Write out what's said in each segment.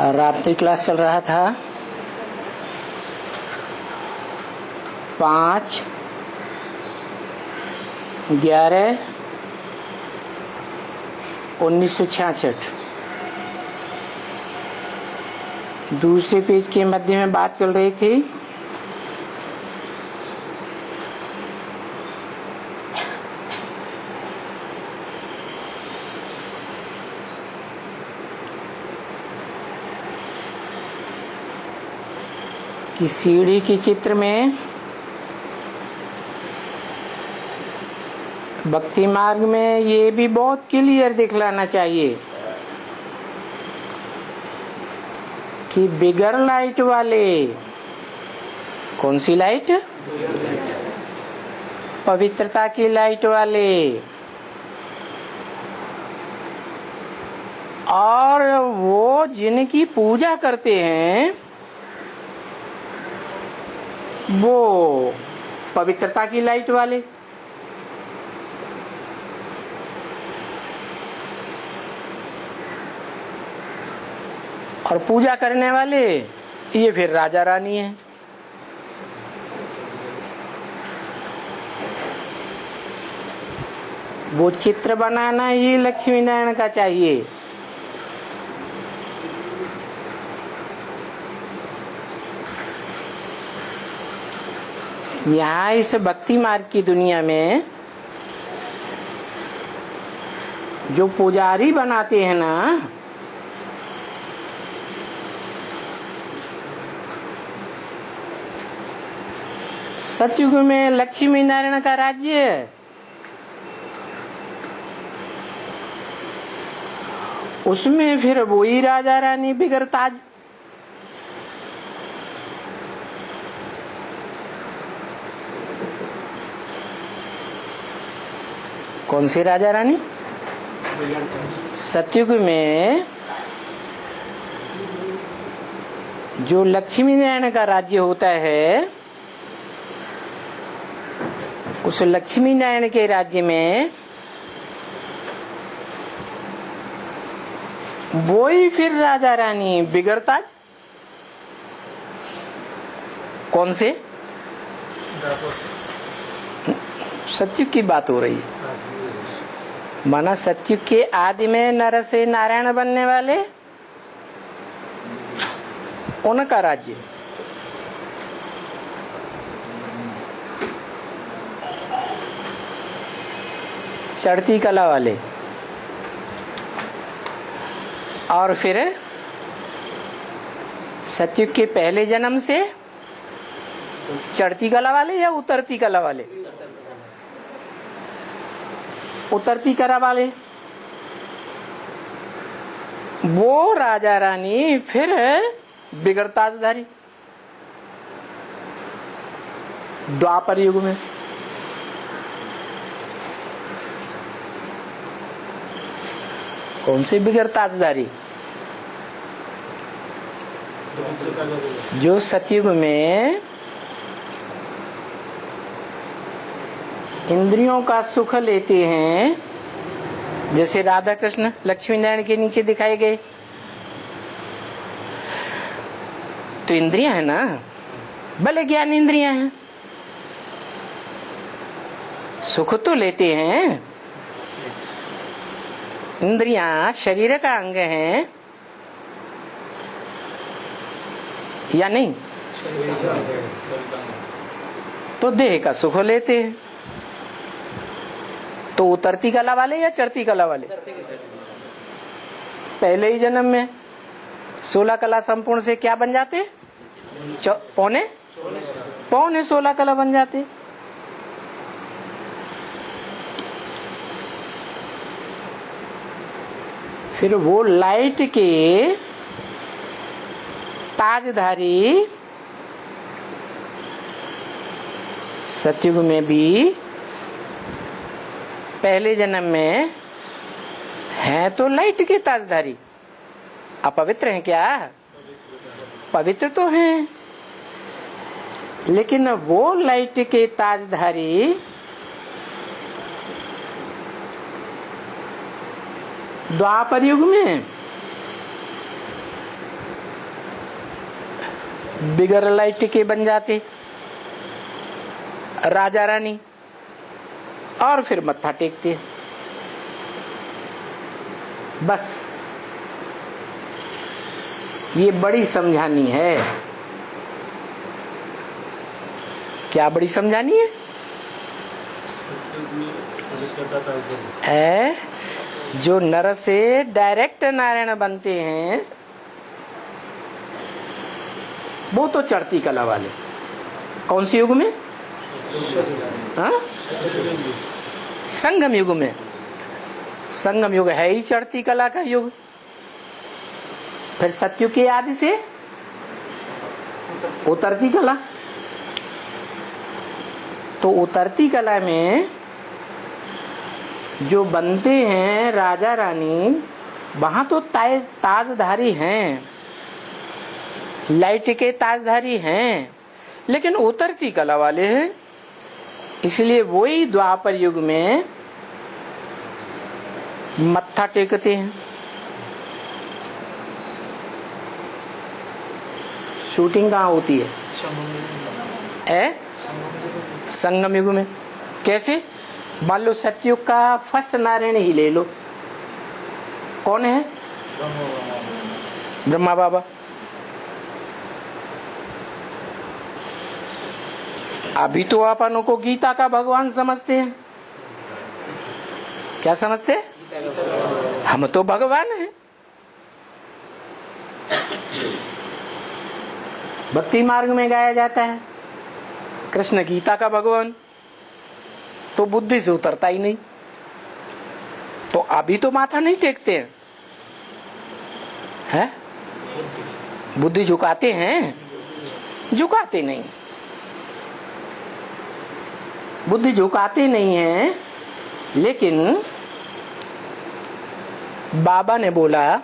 रात्रि क्लास चल रहा था 5/11/1966। दूसरे पेज के मध्य में बात चल रही थी कि सीढ़ी के चित्र में भक्ति मार्ग में ये भी बहुत क्लियर दिखलाना चाहिए कि बिगर लाइट वाले, कौन सी लाइट? पवित्रता की लाइट वाले, और वो जिनकी पूजा करते हैं वो पवित्रता की लाइट वाले, और पूजा करने वाले ये फिर राजा रानी है। वो चित्र बनाना ही लक्ष्मी नारायण का चाहिए। यहाँ इस भक्ति मार्ग की दुनिया में जो पुजारी बनाते हैं ना, सतयुग में लक्ष्मी नारायण का राज्य है। उसमें फिर वही राजा रानी बिगर ताज। कौन सी राजा रानी? सतयुग में जो लक्ष्मी नारायण का राज्य होता है, उस लक्ष्मी नारायण के राज्य में वो ही फिर राजा रानी बिगर ताज। कौन से? सतयुग की बात हो रही है। माना सतयुग के आदि में नर से नारायण बनने वाले, उनका राज्य। चढ़ती कला वाले, और फिर सतयुग के पहले जन्म से चढ़ती कला वाले या उतरती कला वाले? उतरती कला वाले। वो राजा रानी फिर बिगर ताजधारी द्वापर युग में। कौन सी बिगर ताजदारी? जो सतयुग में इंद्रियों का सुख लेते हैं, जैसे राधा कृष्ण लक्ष्मी नारायण के नीचे दिखाए गए, तो इंद्रियां है ना, भले ज्ञान इंद्रियां हैं, सुख तो लेते हैं। इंद्रियां शरीर का अंग हैं या नहीं? तो देह का सुख लेते हैं। तो उतरती कला वाले या चढ़ती कला वाले? पहले ही जन्म में 16 कला संपूर्ण से क्या बन जाते? पौने 16 कला बन जाते। फिर वो लाइट के ताजधारी सतयुग में भी पहले जन्म में हैं तो लाइट के ताजधारी। अपवित्र हैं क्या? पवित्र तो हैं, लेकिन वो लाइट के ताजधारी द्वापर युग में बिगर लाइट के बन जाते राजा रानी और फिर मत्था टेकते। बस ये बड़ी समझानी है। क्या बड़ी समझानी है? जो नर से डायरेक्ट नारायण बनते हैं वो तो चढ़ती कला वाले। कौन सी युग में? हाँ? संगम युग में। संगम युग है ही चढ़ती कला का युग। फिर सतयुग के आदि से उतरती कला। तो उतरती कला में जो बनते हैं राजा रानी, वहां तो ताजधारी हैं, लाइट के ताजधारी हैं, लेकिन उतरती कला वाले हैं। इसलिए वही द्वापर युग में मत्था टेकते हैं। शूटिंग कहाँ होती है? संगम युग में। कैसे? मान लो सतयुग का फर्स्ट नारायण ही ले लो। कौन है? ब्रह्मा बाबा। अभी तो अपनों को गीता का भगवान समझते हैं। क्या समझते हैं? हम तो भगवान हैं। भक्ति मार्ग में गाया जाता है कृष्ण गीता का भगवान, तो बुद्धि से उतरता ही नहीं। तो अभी तो माथा नहीं टेकते हैं? बुद्धि झुकाते हैं? झुकाते नहीं। बुद्धि झुकाते नहीं है। लेकिन बाबा ने बोला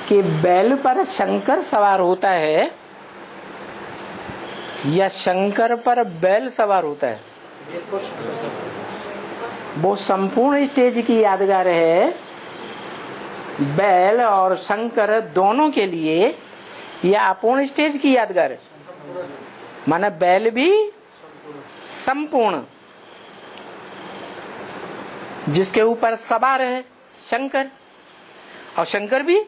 कि बैल पर शंकर सवार होता है या शंकर पर बैल सवार होता है, वो संपूर्ण स्टेज की यादगार है। बैल और शंकर दोनों के लिए यह अपूर्ण स्टेज की यादगार है। माना बैल भी संपूर्ण, जिसके ऊपर सवार है शंकर, और शंकर भी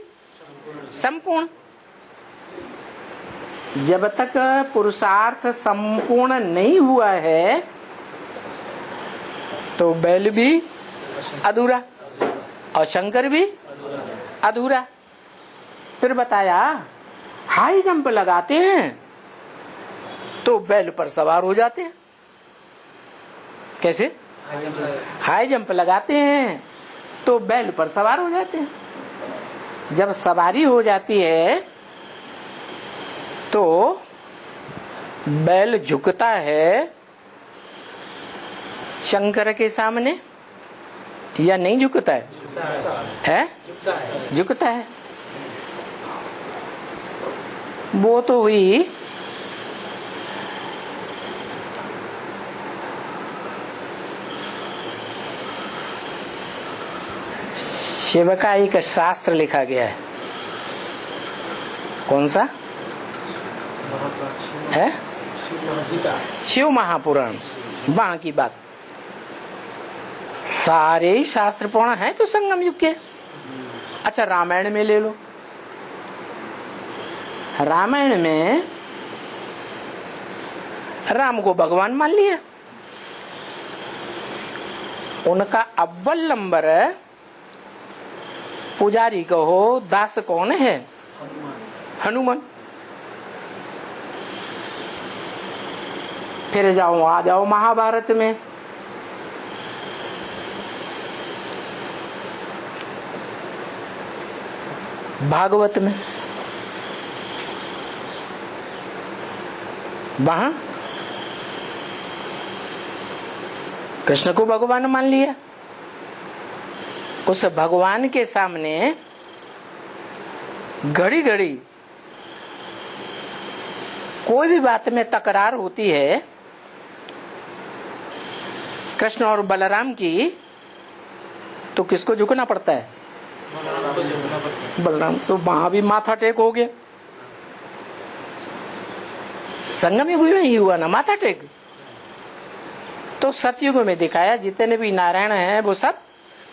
संपूर्ण। जब तक पुरुषार्थ संपूर्ण नहीं हुआ है तो बैल भी अधूरा और शंकर भी अधूरा। फिर बताया हाई जंप लगाते हैं तो बैल पर सवार हो जाते हैं। कैसे? हाई जंप लगाते हैं तो बैल पर सवार हो जाते हैं। जब सवारी हो जाती है तो बैल झुकता है शंकर के सामने या नहीं झुकता है? झुकता है। वो तो हुई शिव का एक शास्त्र लिखा गया है। कौन सा है? शिव महापुराण। वहां की बात सारे ही शास्त्र पुराण है तो संगम युग के। अच्छा, रामायण में ले लो। रामायण में राम को भगवान मान लिया। उनका अव्वल नंबर पुजारी कहो दास कौन है? हनुमान। फिर आ जाओ महाभारत में। भागवत में वहां कृष्ण को भगवान मान लिया। उस भगवान के सामने घड़ी घड़ी कोई भी बात में तकरार होती है कृष्ण और बलराम की, तो किसको झुकना पड़ता है? बलराम, तो वहां भी माथा टेक हो गया। संगम युग में ही हुआ ना माथा टेक। तो सतयुग में दिखाया जितने भी नारायण हैं वो सब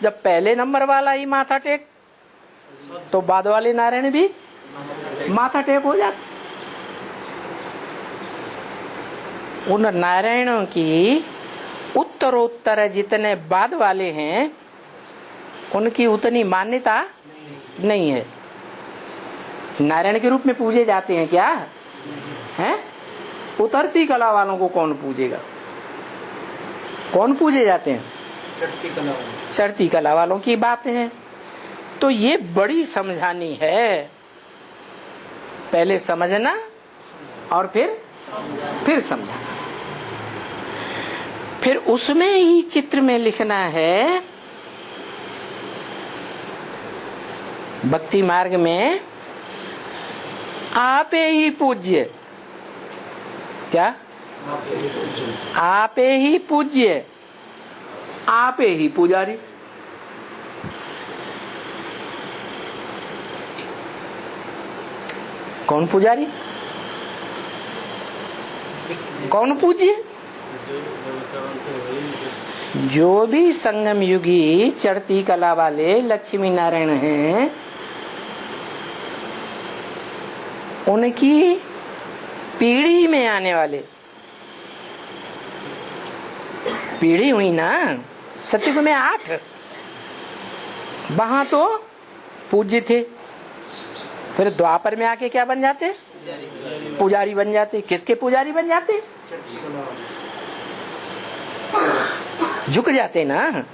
जब पहले नंबर वाला ही माथा टेक, तो बाद वाले नारायण भी माथा टेक हो जाते। उन नारायणों की उत्तरोत्तर जितने बाद वाले हैं उनकी उतनी मान्यता नहीं है। नारायण के रूप में पूजे जाते हैं क्या हैं? उतरती कला वालों को कौन पूजेगा? कौन पूजे जाते हैं? चढ़ती कला वालों की बात है। तो ये बड़ी समझानी है, पहले समझना और फिर समझना। फिर उसमें ही चित्र में लिखना है, भक्ति मार्ग में आपे ही पूज्य, क्या आपे ही पूज्य, आपे ही पुजारी। कौन पुजारी? कौन पूज्य? जो भी संगम युगी चढ़ती कला वाले लक्ष्मी नारायण हैं, उनकी पीढ़ी में आने वाले, पीढ़ी हुई ना सतयुग में 8, वहां तो पूज्य थे, फिर द्वापर में आके क्या बन जाते? पुजारी बन जाते। किसके पुजारी बन जाते? झुक जाते ना,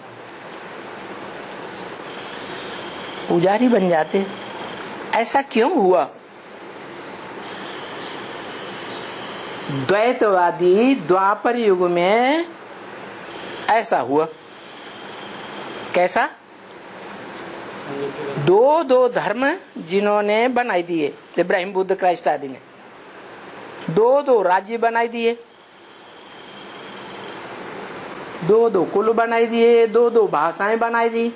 पुजारी बन जाते। ऐसा क्यों हुआ? द्वैतवादी द्वापर युग में ऐसा हुआ। कैसा? दो धर्म जिन्होंने बनाई दिए, इब्राहिम बुद्ध क्राइस्ट आदि ने दो राज्य बनाई दिए, दो कुल बनाई दिए, दो भाषाएं बनाई दी।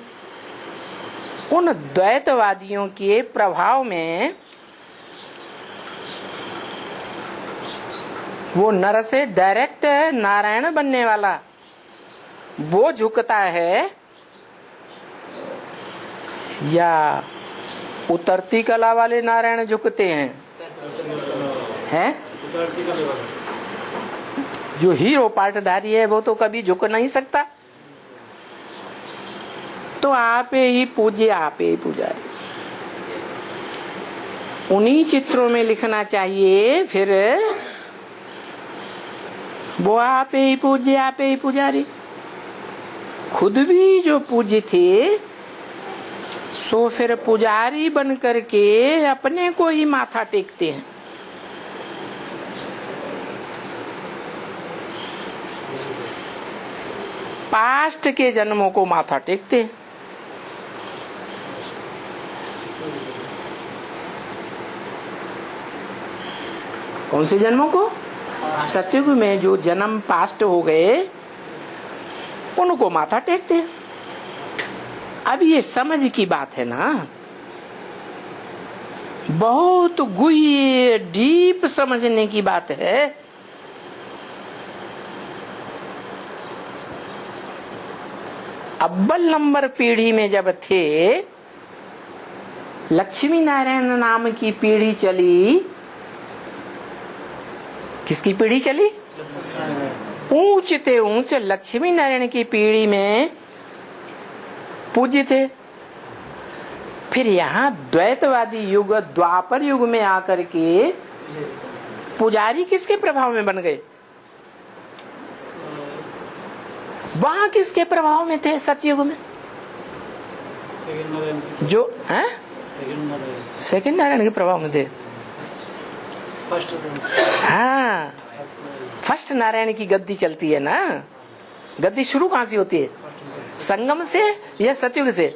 उन द्वैतवादियों के प्रभाव में वो नर से डायरेक्ट नारायण बनने वाला वो झुकता है, या उतरती कला वाले नारायण झुकते हैं? जो हीरो पार्टधारी है वो तो कभी झुक नहीं सकता। तो आप ही पूज्य, आप ही पुजारी। उन्हीं चित्रों में लिखना चाहिए फिर वो आप ही पूज्य, आप ही पुजारी। खुद भी जो पूज्य थे सो फिर पुजारी बन करके अपने को ही माथा टेकते हैं। पास्ट के जन्मों को माथा टेकते हैं। कौन से जन्मों को? सतयुग में जो जन्म पास्ट हो गए उनको माथा टेकते हैं। अब ये समझ की बात है ना, बहुत गूढ़ डीप समझने की बात है। अव्वल नंबर पीढ़ी में जब थे, लक्ष्मी नारायण नाम की पीढ़ी चली। किसकी पीढ़ी चली? ऊंच ते ऊंच लक्ष्मी नारायण की पीढ़ी में पूज्य थे। फिर यहाँ द्वैतवादी युग द्वापर युग में आकर के पुजारी किसके प्रभाव में बन गए? वहां किसके प्रभाव में थे सतयुग में? जो हैं सेकंड नारायण के प्रभाव में थे। हाँ, फर्स्ट नारायण की गद्दी चलती है ना। गद्दी शुरू कहाँ से होती है? संगम से या सतयुग से?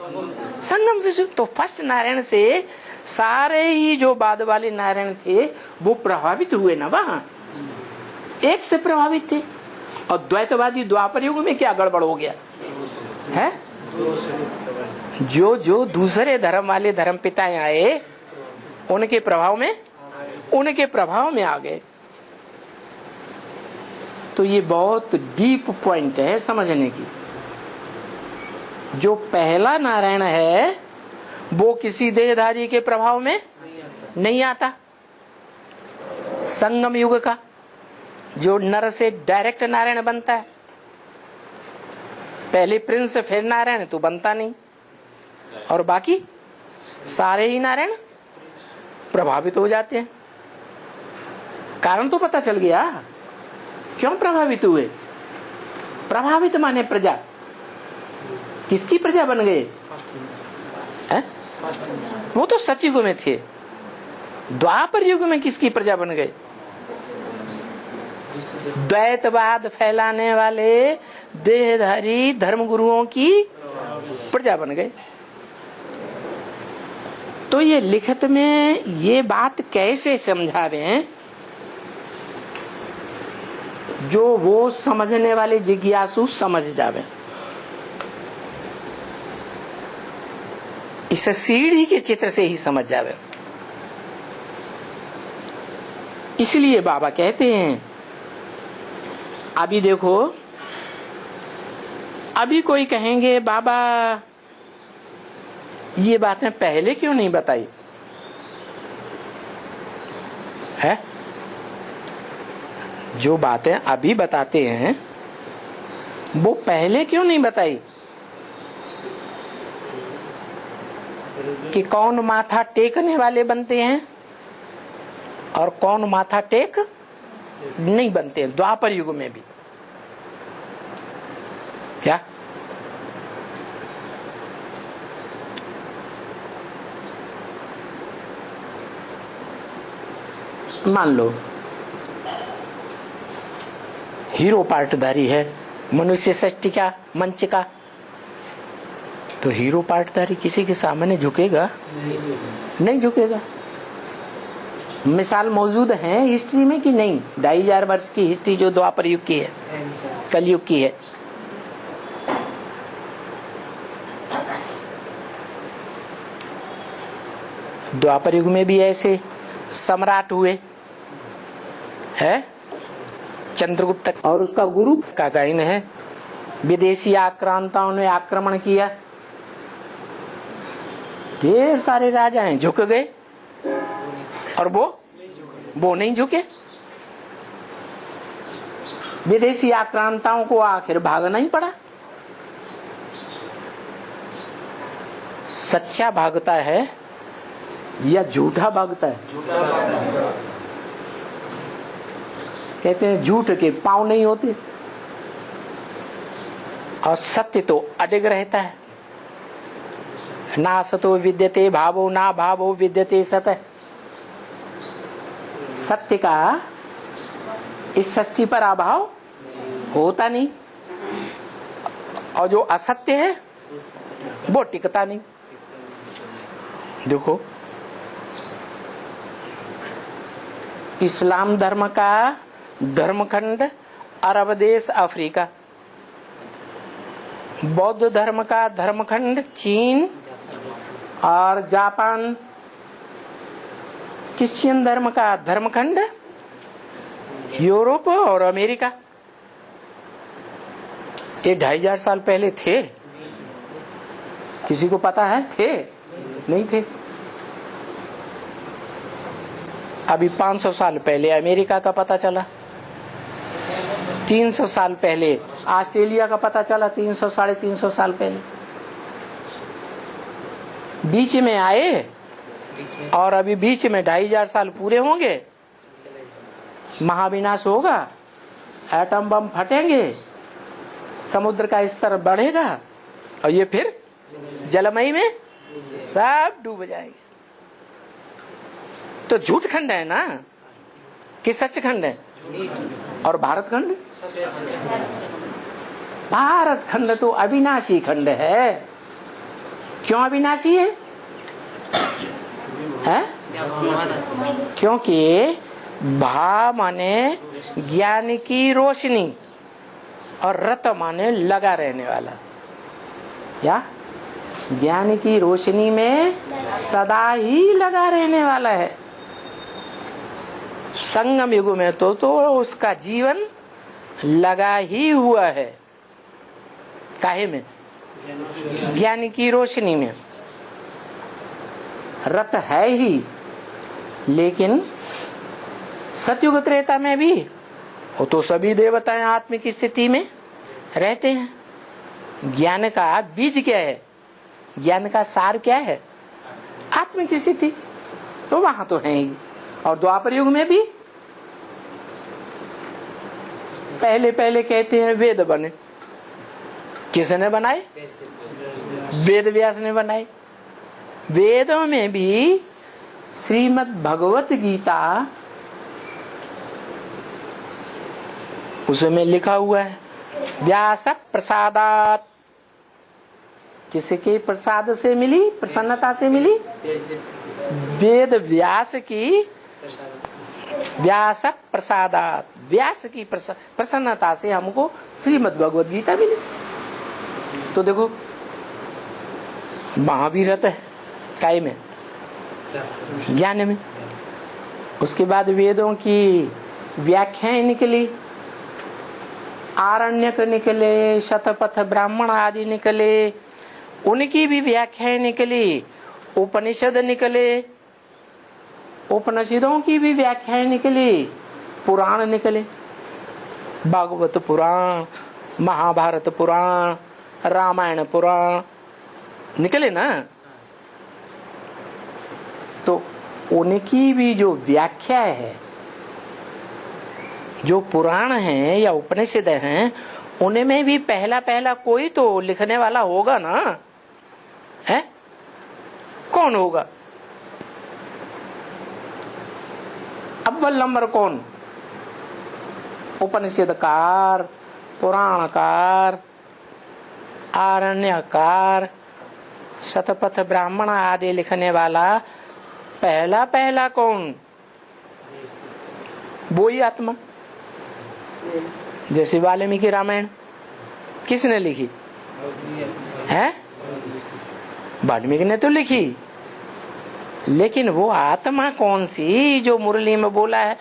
संगम से शुरू। तो फर्स्ट नारायण से सारे ही जो बाद वाले नारायण थे वो प्रभावित हुए ना, वहां एक से प्रभावित थे। और द्वैतवादी द्वापर युग में क्या गड़बड़ हो गया है? जो जो दूसरे धर्म वाले धर्म पिताएं आए उनके प्रभाव में आ गए। तो ये बहुत डीप पॉइंट है समझने की। जो पहला नारायण है वो किसी देहधारी के प्रभाव में नहीं आता। संगम युग का जो नर से डायरेक्ट नारायण बनता है, पहले प्रिंस फिर नारायण, तो बनता नहीं। और बाकी सारे ही नारायण प्रभावित हो जाते हैं। कारण तो पता चल गया क्यों प्रभावित हुए। प्रभावित माने प्रजा। किसकी प्रजा बन गए? वो तो सतयुग में थे। द्वापर युग में किसकी प्रजा बन गए? द्वैतवाद फैलाने वाले देहधारी धर्मगुरुओं की प्रजा बन गए। तो ये लिखित में ये बात कैसे समझा रहे हैं? जो वो समझने वाले जिज्ञासु समझ जावे। इसे सीढ़ी के चित्र से ही समझ जावे। इसलिए बाबा कहते हैं, अभी देखो, अभी कोई कहेंगे बाबा ये बातें पहले क्यों नहीं बताई है? जो बातें अभी बताते हैं वो पहले क्यों नहीं बताई? कि कौन माथा टेकने वाले बनते हैं और कौन माथा टेक नहीं बनते हैं। द्वापर युग में भी क्या मान लो हीरो पार्टधारी है मनुष्य सृष्टि का मंच का, तो हीरो पार्टधारी किसी के सामने झुकेगा? नहीं झुकेगा। मिसाल मौजूद है हिस्ट्री में कि नहीं? 2500 वर्ष की हिस्ट्री जो द्वापर युग की है, कलयुग की है। द्वापर युग में भी ऐसे सम्राट हुए है, चंद्रगुप्त और उसका गुरु का गायन है। विदेशी आक्रांताओं ने आक्रमण किया, ढेर सारे राजा हैं झुक गए और वो नहीं झुके। विदेशी आक्रांताओं को आखिर भागना ही पड़ा। सच्चा भागता है या झूठा भागता है? कहते हैं झूठ के पांव नहीं होते और सत्य तो अडिग रहता है। ना सतो विद्यते भावो ना भावो विद्यते सत। सत्य का इस सृष्टि पर अभाव होता नहीं और जो असत्य है वो टिकता नहीं। देखो इस्लाम धर्म का धर्मखंड अरब देश अफ्रीका, बौद्ध धर्म का धर्मखंड चीन और जापान, क्रिश्चियन धर्म का धर्मखंड यूरोप और अमेरिका। ये 2500 साल पहले थे? किसी को पता है? थे? नहीं थे। अभी 500 साल पहले अमेरिका का पता चला, 300 साल पहले ऑस्ट्रेलिया का पता चला, 300 साढ़े 300 साल पहले बीच में आए और अभी बीच में 2500 साल पूरे होंगे, महाविनाश होगा, एटम बम फटेंगे, समुद्र का स्तर बढ़ेगा और ये फिर जलमई में सब डूब जाएंगे। तो झूठ खंड है ना कि सच खंड है? और भारत खंड? भारत खंड तो अविनाशी खंड है। क्यों अविनाशी है? क्योंकि भा माने ज्ञान की रोशनी और रत माने लगा रहने वाला। या ज्ञान की रोशनी में सदा ही लगा रहने वाला है। संगम युग में तो उसका जीवन लगा ही हुआ है। काहे में? ज्ञान की रोशनी में रत है ही। लेकिन सतयुग त्रेता में भी वो तो सभी देवताएं आत्मिक स्थिति में रहते हैं। ज्ञान का बीज क्या है? ज्ञान का सार क्या है? आत्मिक स्थिति। तो वहां तो है ही। और द्वापर युग में भी पहले पहले कहते हैं वेद बने। किसने बनाए? वेद व्यास ने बनाए। वेदों में भी श्रीमद् भगवत गीता उसमें लिखा हुआ है व्यास प्रसादात। किसके प्रसाद से मिली? प्रसन्नता से मिली। वेद व्यास की व्यास प्रसादात, व्यास की प्रसन्नता से हमको श्रीमद् भगवत गीता मिली। तो देखो महावीरत है काय में? ज्ञान में। उसके बाद वेदों की व्याख्याएं निकली, आरण्यक निकले, शतपथ ब्राह्मण आदि निकले, उनकी भी व्याख्याएं निकली। उपनिषद निकले, उपनिषदों की भी व्याख्याएं निकली। पुराण निकले, भागवत पुराण, महाभारत पुराण, रामायण पुराण निकले ना। तो उनकी भी जो व्याख्या है, जो पुराण है या उपनिषद हैं, उनमें भी पहला पहला कोई तो लिखने वाला होगा ना। है? कौन होगा? अव्वल नंबर कौन? उपनिषदकार, पुराणकार, आरण्यकार, शतपथ ब्राह्मण आदि लिखने वाला पहला पहला कौन? वो ही आत्मा। जैसे वाल्मीकि रामायण किसने लिखी है? वाल्मीकि ने तो लिखी, लेकिन वो आत्मा कौन सी जो मुरली में बोला है?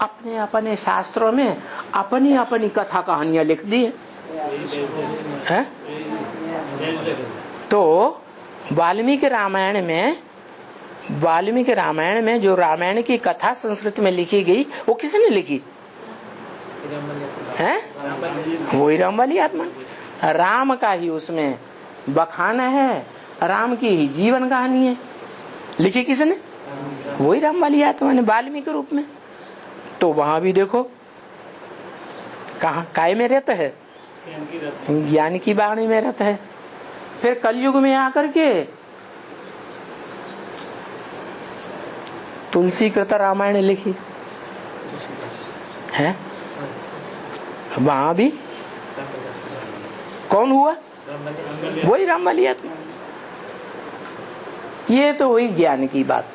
अपने अपने शास्त्रों में अपनी अपनी कथा कहानियां लिख दी है? तो वाल्मीकि रामायण में जो रामायण की कथा संस्कृत में लिखी गई, वो किसने लिखी है? वही राम वाली आत्मा। राम का ही उसमें बखान है, राम की ही जीवन कहानी है। लिखी किसने? वही राम वाली आत्मा ने, वाल्मीकि रूप में। तो वहां भी देखो कहा काय में रहता है? ज्ञान की वाणी में रहता है। फिर कलयुग में आकर के तुलसी कृत रामायण लिखी है। वहां भी कौन हुआ? वही राम वाली आत्मा। ये तो वही ज्ञान की बात।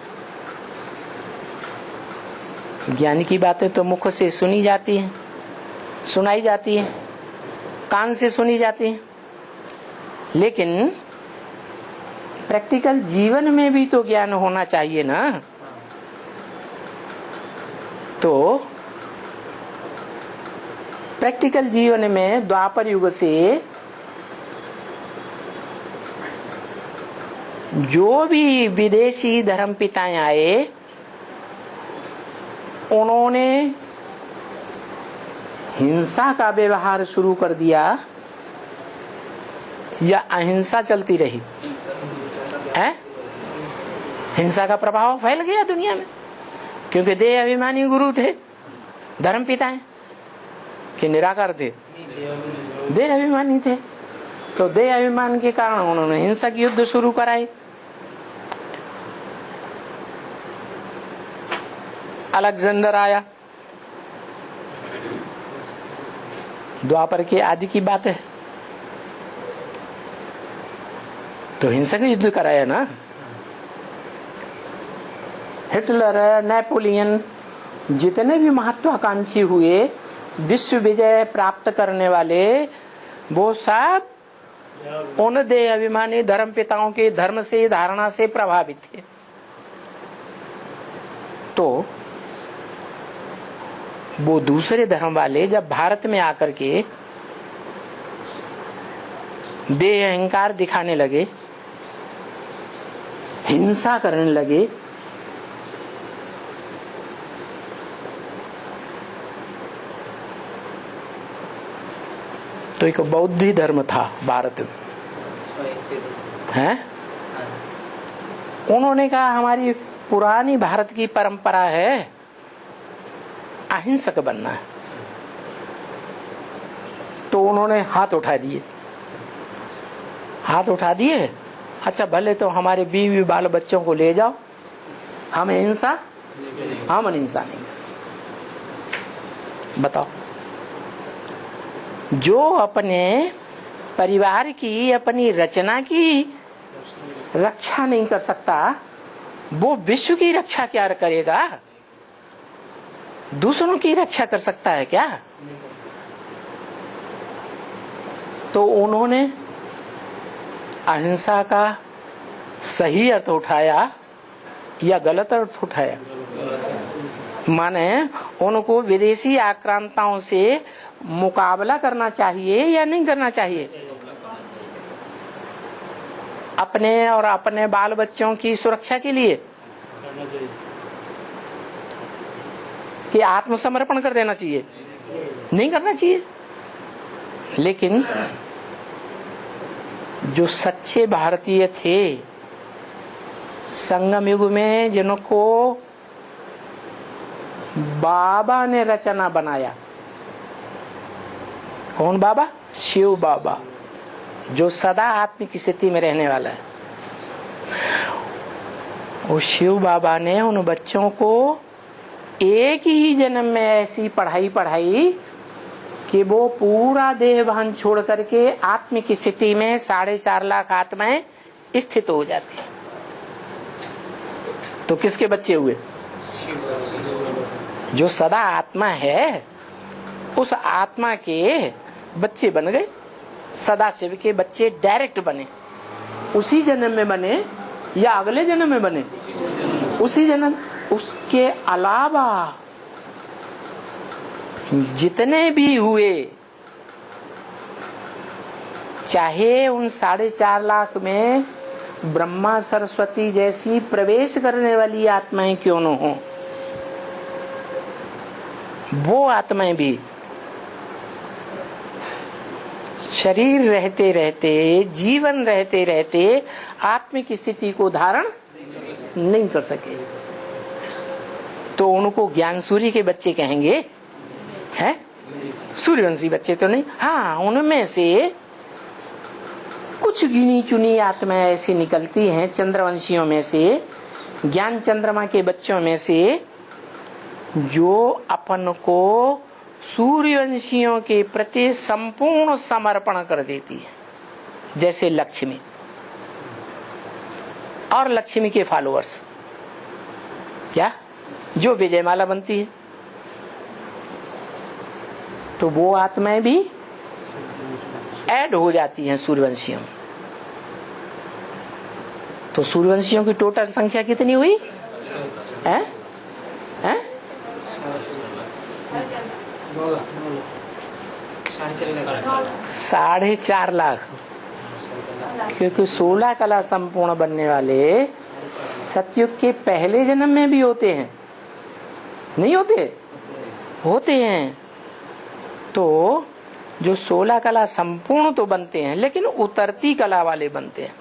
ज्ञान की बातें तो मुख से सुनी जाती हैं, सुनाई जाती हैं, कान से सुनी जाती हैं, लेकिन प्रैक्टिकल जीवन में भी तो ज्ञान होना चाहिए ना। तो प्रैक्टिकल जीवन में द्वापर युग से जो भी विदेशी धर्म पिताएं आए, उन्होंने हिंसा का व्यवहार शुरू कर दिया या अहिंसा चलती रही है? हिंसा का प्रभाव फैल गया दुनिया में, क्योंकि देह अभिमानी गुरु थे, धर्म पिताएं कि निराकार थे, देह अभिमानी थे। तो देह अभिमान के कारण उन्होंने हिंसक युद्ध शुरू कराए। अलेक्जेंडर आया, द्वापर के आदि की बात है, तो हिंसक युद्ध कराया ना। हिटलर, नेपोलियन, जितने भी महत्वाकांक्षी हुए, विश्व विजय प्राप्त करने वाले, वो सब उन देह अभिमानी धर्म पिताओं के धर्म से धारणा से प्रभावित थे। तो वो दूसरे धर्म वाले जब भारत में आकर के देह अहंकार दिखाने लगे, हिंसा करने लगे, तो एक बौद्ध धर्म था भारत में, हैं? उन्होंने कहा हमारी पुरानी भारत की परंपरा है अहिंसक बनना है। तो उन्होंने हाथ उठा दिए, अच्छा भले तो हमारे बीवी बाल बच्चों को ले जाओ, हम अहिंसा नहीं। बताओ, जो अपने परिवार की अपनी रचना की रक्षा नहीं कर सकता, वो विश्व की रक्षा क्या करेगा? दूसरों की रक्षा कर सकता है क्या? तो उन्होंने अहिंसा का सही अर्थ उठाया या गलत अर्थ उठाया? माने उनको विदेशी आक्रांताओं से मुकाबला करना चाहिए या नहीं करना चाहिए? अपने और अपने बाल बच्चों की सुरक्षा के लिए कि आत्मसमर्पण कर देना चाहिए? नहीं करना चाहिए। लेकिन जो सच्चे भारतीय थे संगम युग में, जिनको बाबा ने रचना बनाया, कौन बाबा? शिव बाबा, जो सदा आत्मिक स्थिति में रहने वाला है। वो शिव बाबा ने उन बच्चों को एक ही जन्म में ऐसी पढ़ाई कि वो पूरा देह भान छोड़ करके आत्मिक स्थिति में 4.5 लाख आत्माएं स्थित हो जाती हैं। तो किसके बच्चे हुए? जो सदा आत्मा है, उस आत्मा के बच्चे बन गए। सदा शिव के बच्चे डायरेक्ट बने। उसी जन्म में बने या अगले जन्म में बने? उसी जन्म। उसके अलावा जितने भी हुए, चाहे उन 4.5 लाख में ब्रह्मा सरस्वती जैसी प्रवेश करने वाली आत्माएं क्यों न हो, वो आत्माएं भी शरीर रहते रहते, जीवन रहते रहते आत्मिक स्थिति को धारण नहीं कर सके। तो उनको ज्ञान सूर्य के बच्चे कहेंगे, हैं? सूर्यवंशी बच्चे तो नहीं। हाँ, उनमें से कुछ गिनी चुनी आत्माएं ऐसी निकलती हैं चंद्रवंशियों में से, ज्ञान चंद्रमा के बच्चों में से, जो अपन को सूर्यवंशियों के प्रति संपूर्ण समर्पण कर देती है। जैसे लक्ष्मी और लक्ष्मी के फॉलोअर्स, क्या जो विजयमाला बनती है, तो वो आत्माएं भी ऐड हो जाती हैं सूर्यवंशियों में। तो सूर्यवंशियों की टोटल संख्या कितनी हुई? हैं? 4.5 लाख। क्योंकि 16 कला संपूर्ण बनने वाले सतयुग के पहले जन्म में भी होते हैं, नहीं होते? होते हैं। तो जो 16 कला संपूर्ण तो बनते हैं, लेकिन उतरती कला वाले बनते हैं।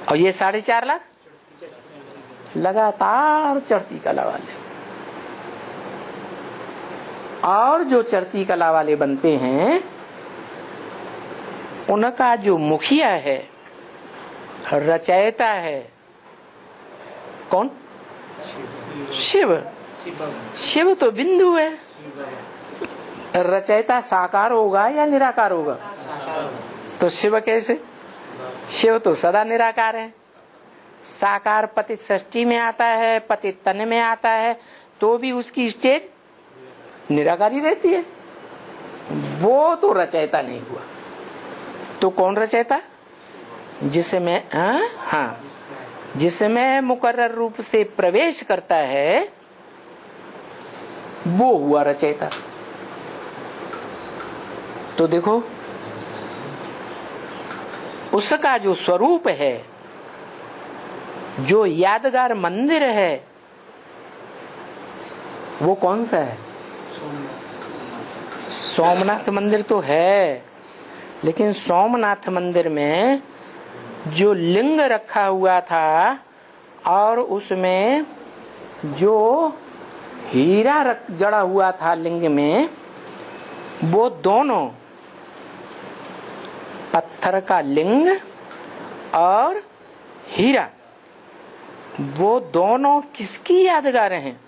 और ये 4.5 लाख लगातार चढ़ती कला वाले। और जो चढ़ती कला वाले बनते हैं, उनका जो मुखिया है, रचयिता है, कौन? शिव। शिव तो बिंदु है। रचयिता साकार होगा या निराकार होगा? तो शिव कैसे? शिव तो सदा निराकार है। साकार पतित षष्ठी में आता है, पतित तन में आता है, तो भी उसकी स्टेज निराकारी रहती है। वो तो रचयिता नहीं हुआ। तो कौन रचयिता? जिसमें हाँ, जिसमें मुकर्रर रूप से प्रवेश करता है वो हुआ रचयिता। तो देखो उसका जो स्वरूप है, जो यादगार मंदिर है, वो कौन सा है? सोमनाथ मंदिर तो है, लेकिन सोमनाथ मंदिर में जो लिंग रखा हुआ था और उसमें जो हीरा जड़ा हुआ था लिंग में, वो दोनों पत्थर का लिंग और हीरा, वो दोनों किसकी यादगार हैं?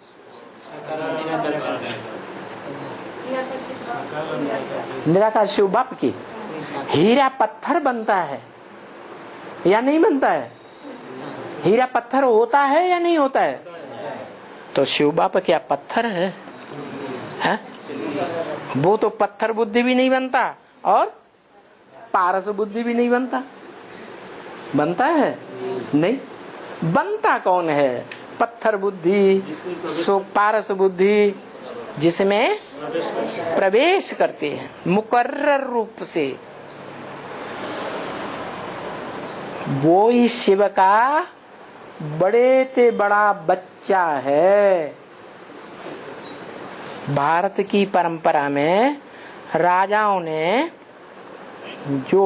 निराकार शिव बाप की। हीरा पत्थर बनता है या नहीं बनता है? हीरा पत्थर होता है या नहीं होता है? तो शिव बाप क्या पत्थर है? वो तो पत्थर बुद्धि भी नहीं बनता और पारस बुद्धि भी नहीं बनता। बनता है? नहीं बनता। कौन है? पत्थर बुद्धि, सो पारस बुद्धि, जिसमें प्रवेश करते हैं मुकर्रर रूप से। वो ही शिव का बड़े ते बड़ा बच्चा है। भारत की परंपरा में राजाओं ने जो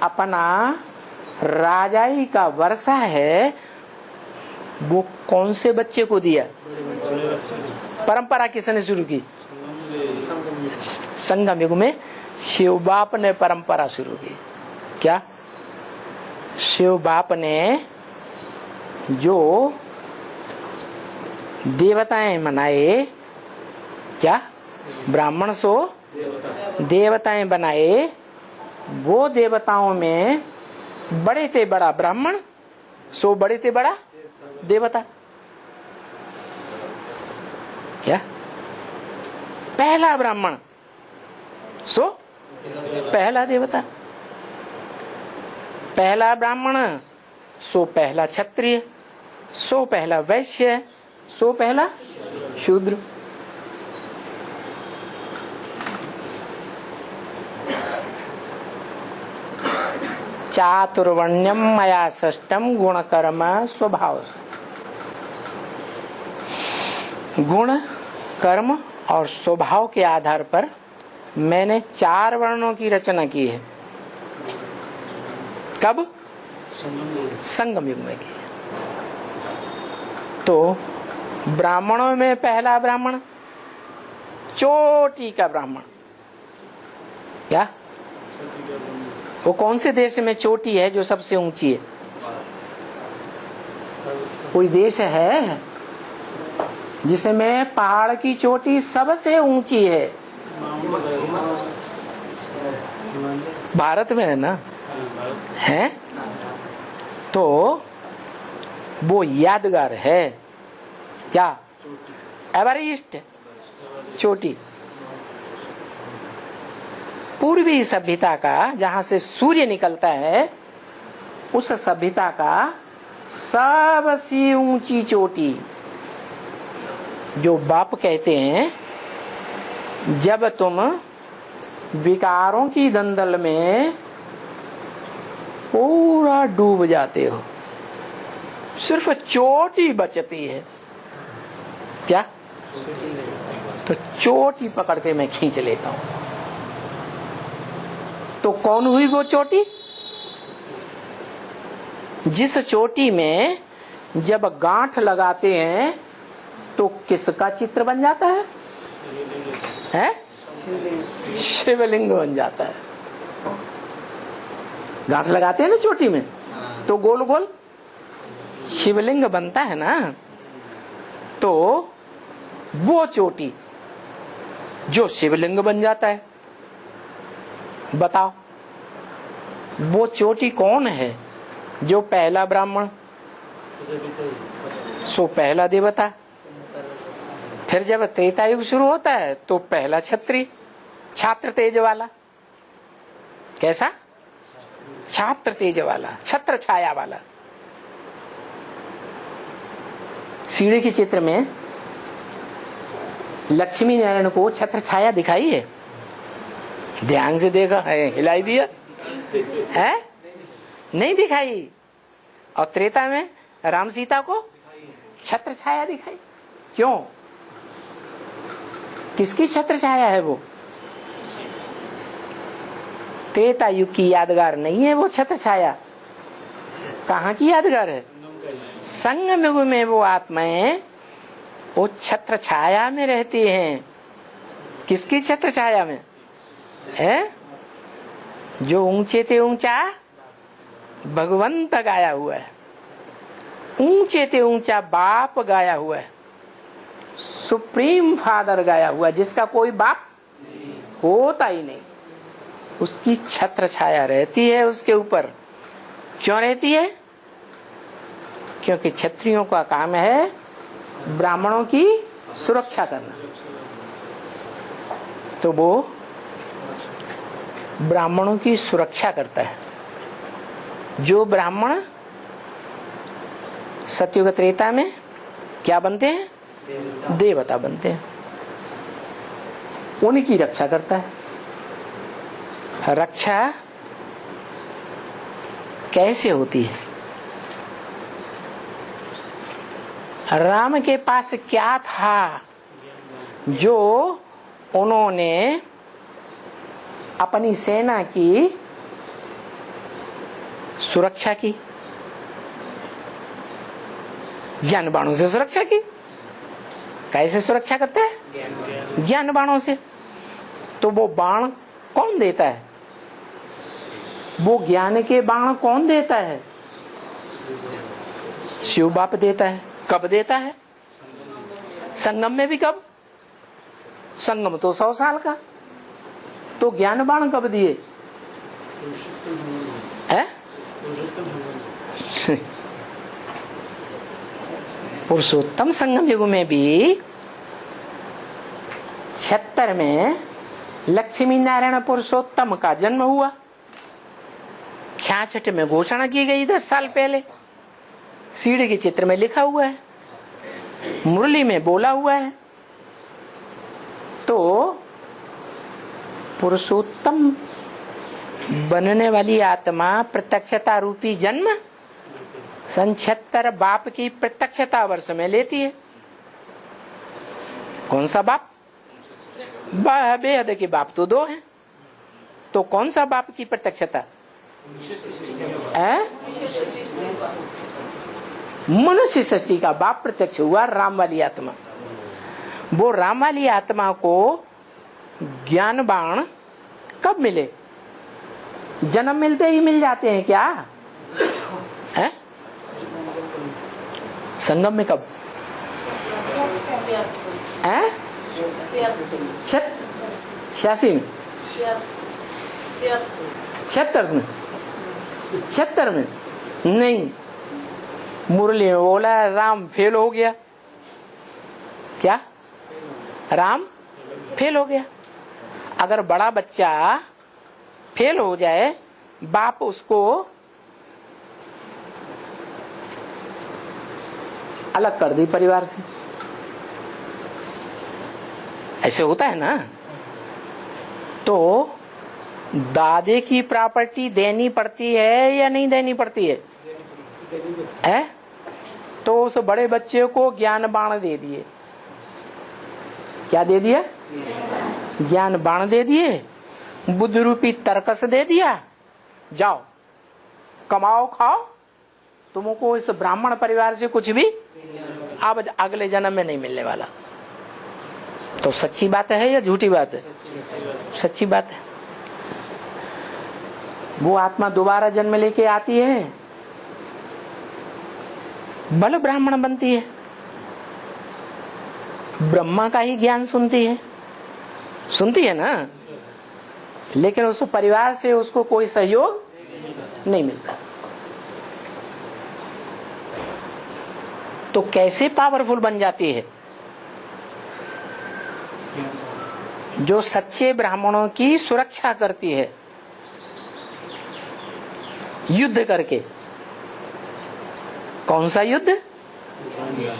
अपना राजाई का वर्षा है वो कौन से बच्चे को दिया? परंपरा किसने शुरू की? संगम युग में शिव बाप ने परंपरा शुरू की। क्या? शिव बाप ने जो देवताएं मनाए, क्या ब्राह्मण सो देवताएं बनाए, वो देवताओं में बड़े ते बड़ा ब्राह्मण सो बड़े ते बड़ा देवता। क्या? पहला ब्राह्मण सो पहला देवता, पहला ब्राह्मण सो पहला क्षत्रिय, सो पहला वैश्य, सो पहला शूद्र। चातुर्वर्ण्यम मया सृष्टम गुण कर्म स्वभाव से। गुण कर्म और स्वभाव के आधार पर मैंने 4 वर्णों की रचना की है। कब? संगम युग में की। तो ब्राह्मणों में पहला ब्राह्मण चोटी का ब्राह्मण। क्या? वो कौन से देश में चोटी है जो सबसे ऊंची है? कोई देश है जिसमें पहाड़ की चोटी सबसे ऊंची है? भारत में है ना? है तो वो यादगार है। क्या? एवरेस्ट चोटी। पूर्वी सभ्यता का जहां से सूर्य निकलता है, उस सभ्यता का सबसे ऊंची चोटी जो बाप कहते हैं, जब तुम विकारों की दंदल में पूरा डूब जाते हो, सिर्फ चोटी बचती है। क्या? तो चोटी पकड़ के मैं खींच लेता हूं। तो कौन हुई वो चोटी? जिस चोटी में जब गांठ लगाते हैं तो किसका चित्र बन जाता है? शिवलिंग बन जाता है। गांठ लगाते हैं ना चोटी में, तो गोल गोल शिवलिंग बनता है ना। तो वो चोटी जो शिवलिंग बन जाता है, बताओ वो चोटी कौन है? जो पहला ब्राह्मण सो पहला देवता, फिर जब त्रेता युग शुरू होता है तो पहला क्षत्रिय, छात्र तेज वाला, कैसा? छात्र तेज वाला, छत्र छाया वाला। सीढ़ी के चित्र में लक्ष्मी नारायण को छत्र छाया दिखाई है? ध्यान से देखा है, हिलाई दिया है? नहीं दिखाई। और त्रेता में राम सीता को छत्र छाया दिखाई। क्यों? किसकी छत्र छाया है वो? त्रेता युग की यादगार नहीं है वो छत्र छाया। कहाँ की यादगार है? संगम युग में वो आत्माएं वो छत्र छाया में रहती हैं। किसकी छत्र छाया में है? जो ऊंचे ते ऊंचा भगवंत गाया हुआ है, ऊंचे ते ऊंचा बाप गाया हुआ है, सुप्रीम फादर गाया हुआ है, जिसका कोई बाप होता ही नहीं, उसकी छत्र छाया रहती है उसके ऊपर। क्यों रहती है? क्योंकि क्षत्रियों का काम है ब्राह्मणों की सुरक्षा करना। तो वो ब्राह्मणों की सुरक्षा करता है। जो ब्राह्मण सतयुग त्रेता में क्या बनते हैं? देवता बनते हैं। उनकी रक्षा करता है। रक्षा कैसे होती है? राम के पास क्या था जो उन्होंने अपनी सेना की सुरक्षा की? ज्ञान बाणों से सुरक्षा की। कैसे सुरक्षा करते हैं? ज्ञान बाणों से। तो वो बाण कौन देता है? वो ज्ञान के बाण कौन देता है? शिव बाप देता है। कब देता है? संगम में भी। कब? संगम तो 100 साल का। तो ज्ञान बाण कब दिए? पुरुषोत्तम संगम युग में भी 76 में लक्ष्मी नारायण पुरुषोत्तम का जन्म हुआ। 66 में घोषणा की गई 10 साल पहले। सीढ़ी के चित्र में लिखा हुआ है, मुरली में बोला हुआ है। तो पुरुषोत्तम बनने वाली आत्मा प्रत्यक्षता रूपी जन्म 76 बाप की प्रत्यक्षता वर्ष में लेती है। कौन सा बाप? बेहद के बाप तो 2 हैं। तो कौन सा बाप की प्रत्यक्षता? मनुष्य सृष्टि का बाप प्रत्यक्ष हुआ, राम वाली आत्मा। वो राम वाली आत्मा को ज्ञान बाण कब मिले? जन्म मिलते ही मिल जाते हैं क्या? है? संगम में कब? 86 में, 76 में नहीं। मुरली में बोला राम फेल हो गया। क्या? राम फेल हो गया। अगर बड़ा बच्चा फेल हो जाए, बाप उसको अलग कर दी परिवार से। ऐसे होता है ना। तो दादे की प्रॉपर्टी देनी पड़ती है या नहीं देनी पड़ती है? तो उस बड़े बच्चे को ज्ञान बाण दे दिए। क्या दे दिया? ज्ञान बाण दे दिए, बुद्धि रूपी तरकस दे दिया। जाओ कमाओ खाओ, तुमको इस ब्राह्मण परिवार से कुछ भी अब अगले जन्म में नहीं मिलने वाला। तो सच्ची बात है या झूठी बात है? सच्ची बात है। वो आत्मा दोबारा जन्म लेके आती है, बल ब्राह्मण बनती है, ब्रह्मा का ही ज्ञान सुनती है ना। लेकिन उस परिवार से उसको कोई सहयोग नहीं मिलता। तो कैसे पावरफुल बन जाती है? जो सच्चे ब्राह्मणों की सुरक्षा करती है। युद्ध करके। कौन सा युद्ध?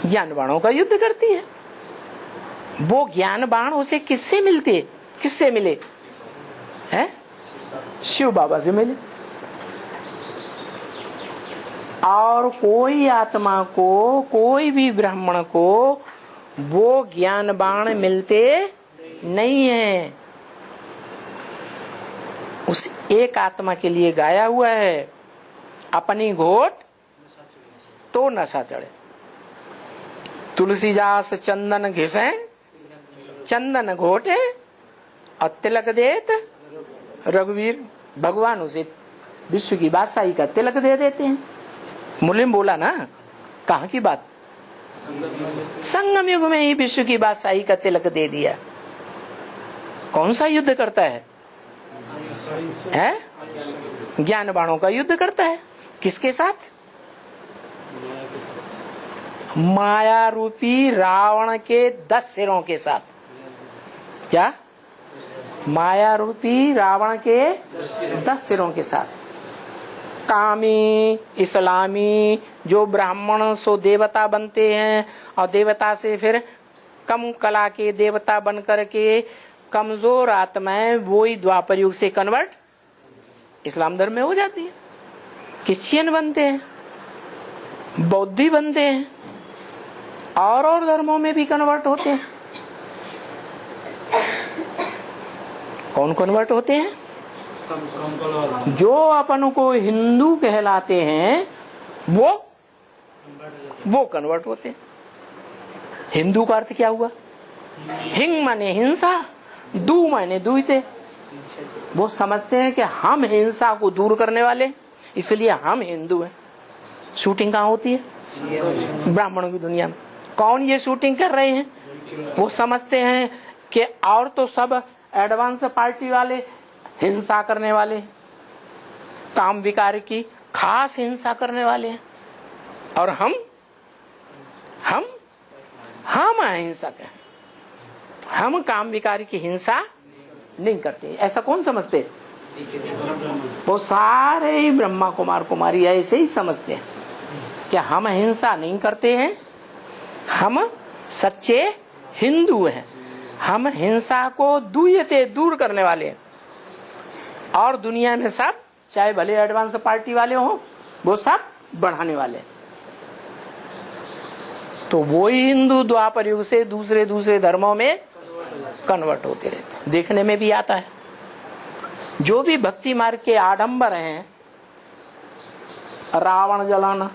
ज्ञान बाणों का युद्ध करती है। वो ज्ञान बाण उसे किससे मिलते? किससे मिले? हैं? शिव बाबा से मिले। और कोई आत्मा को, कोई भी ब्राह्मण को वो ज्ञान बाण मिलते नहीं है। उस एक आत्मा के लिए गाया हुआ है, अपनी घोट तो नशा चढ़े। तुलसीदास चंदन घिसे, चंदन घोटे और तिलक देत रघुवीर। भगवान उसे विश्व की बादशाही का तिलक दे देते हैं। मुलिम बोला ना, कहाँ की बात? संगम युग में ही विश्व की बादशाही का तिलक दे दिया। कौन सा युद्ध करता है? ज्ञान बाणों का युद्ध करता है। किसके साथ? माया रूपी रावण के 10 सिरों के साथ। क्या? माया रूपी रावण के 10 सिरों के साथ। कामी, इस्लामी, जो ब्राह्मण सो देवता बनते हैं और देवता से फिर कम कला के देवता बन करके कमजोर आत्माएं वो ही द्वापर युग से कन्वर्ट इस्लाम धर्म में हो जाती है। क्रिश्चियन बनते हैं, बौद्धि बनते हैं, और धर्मों में भी कन्वर्ट होते हैं। कौन कन्वर्ट होते हैं? जो अपन को हिंदू कहलाते हैं वो कन्वर्ट होते हैं। हिंदू का अर्थ क्या हुआ? हिंग माने हिंसा, दू माने दुईते। वो समझते हैं कि हम हिंसा को दूर करने वाले, इसलिए हम हिंदू हैं। शूटिंग कहाँ होती है? ब्राह्मणों की दुनिया में। कौन ये शूटिंग कर रहे हैं? वो समझते हैं कि और तो सब एडवांस पार्टी वाले हिंसा करने वाले, काम विकार की खास हिंसा करने वाले हैं, और हम अहिंसक हैं। हम काम विकार की हिंसा नहीं करते। ऐसा कौन समझते? वो सारे ही ब्रह्मा कुमार कुमारी ऐसे ही समझते हैं कि हम हिंसा नहीं करते हैं, हम सच्चे हिंदू हैं, हम हिंसा को दूर करने वाले हैं। और दुनिया में सब, चाहे भले एडवांस पार्टी वाले हो, वो सब बढ़ाने वाले। तो वो ही हिंदू द्वापर युग से दूसरे धर्मों में कन्वर्ट होते रहते। देखने में भी आता है, जो भी भक्ति मार्ग के आडंबर हैं, रावण जलाना,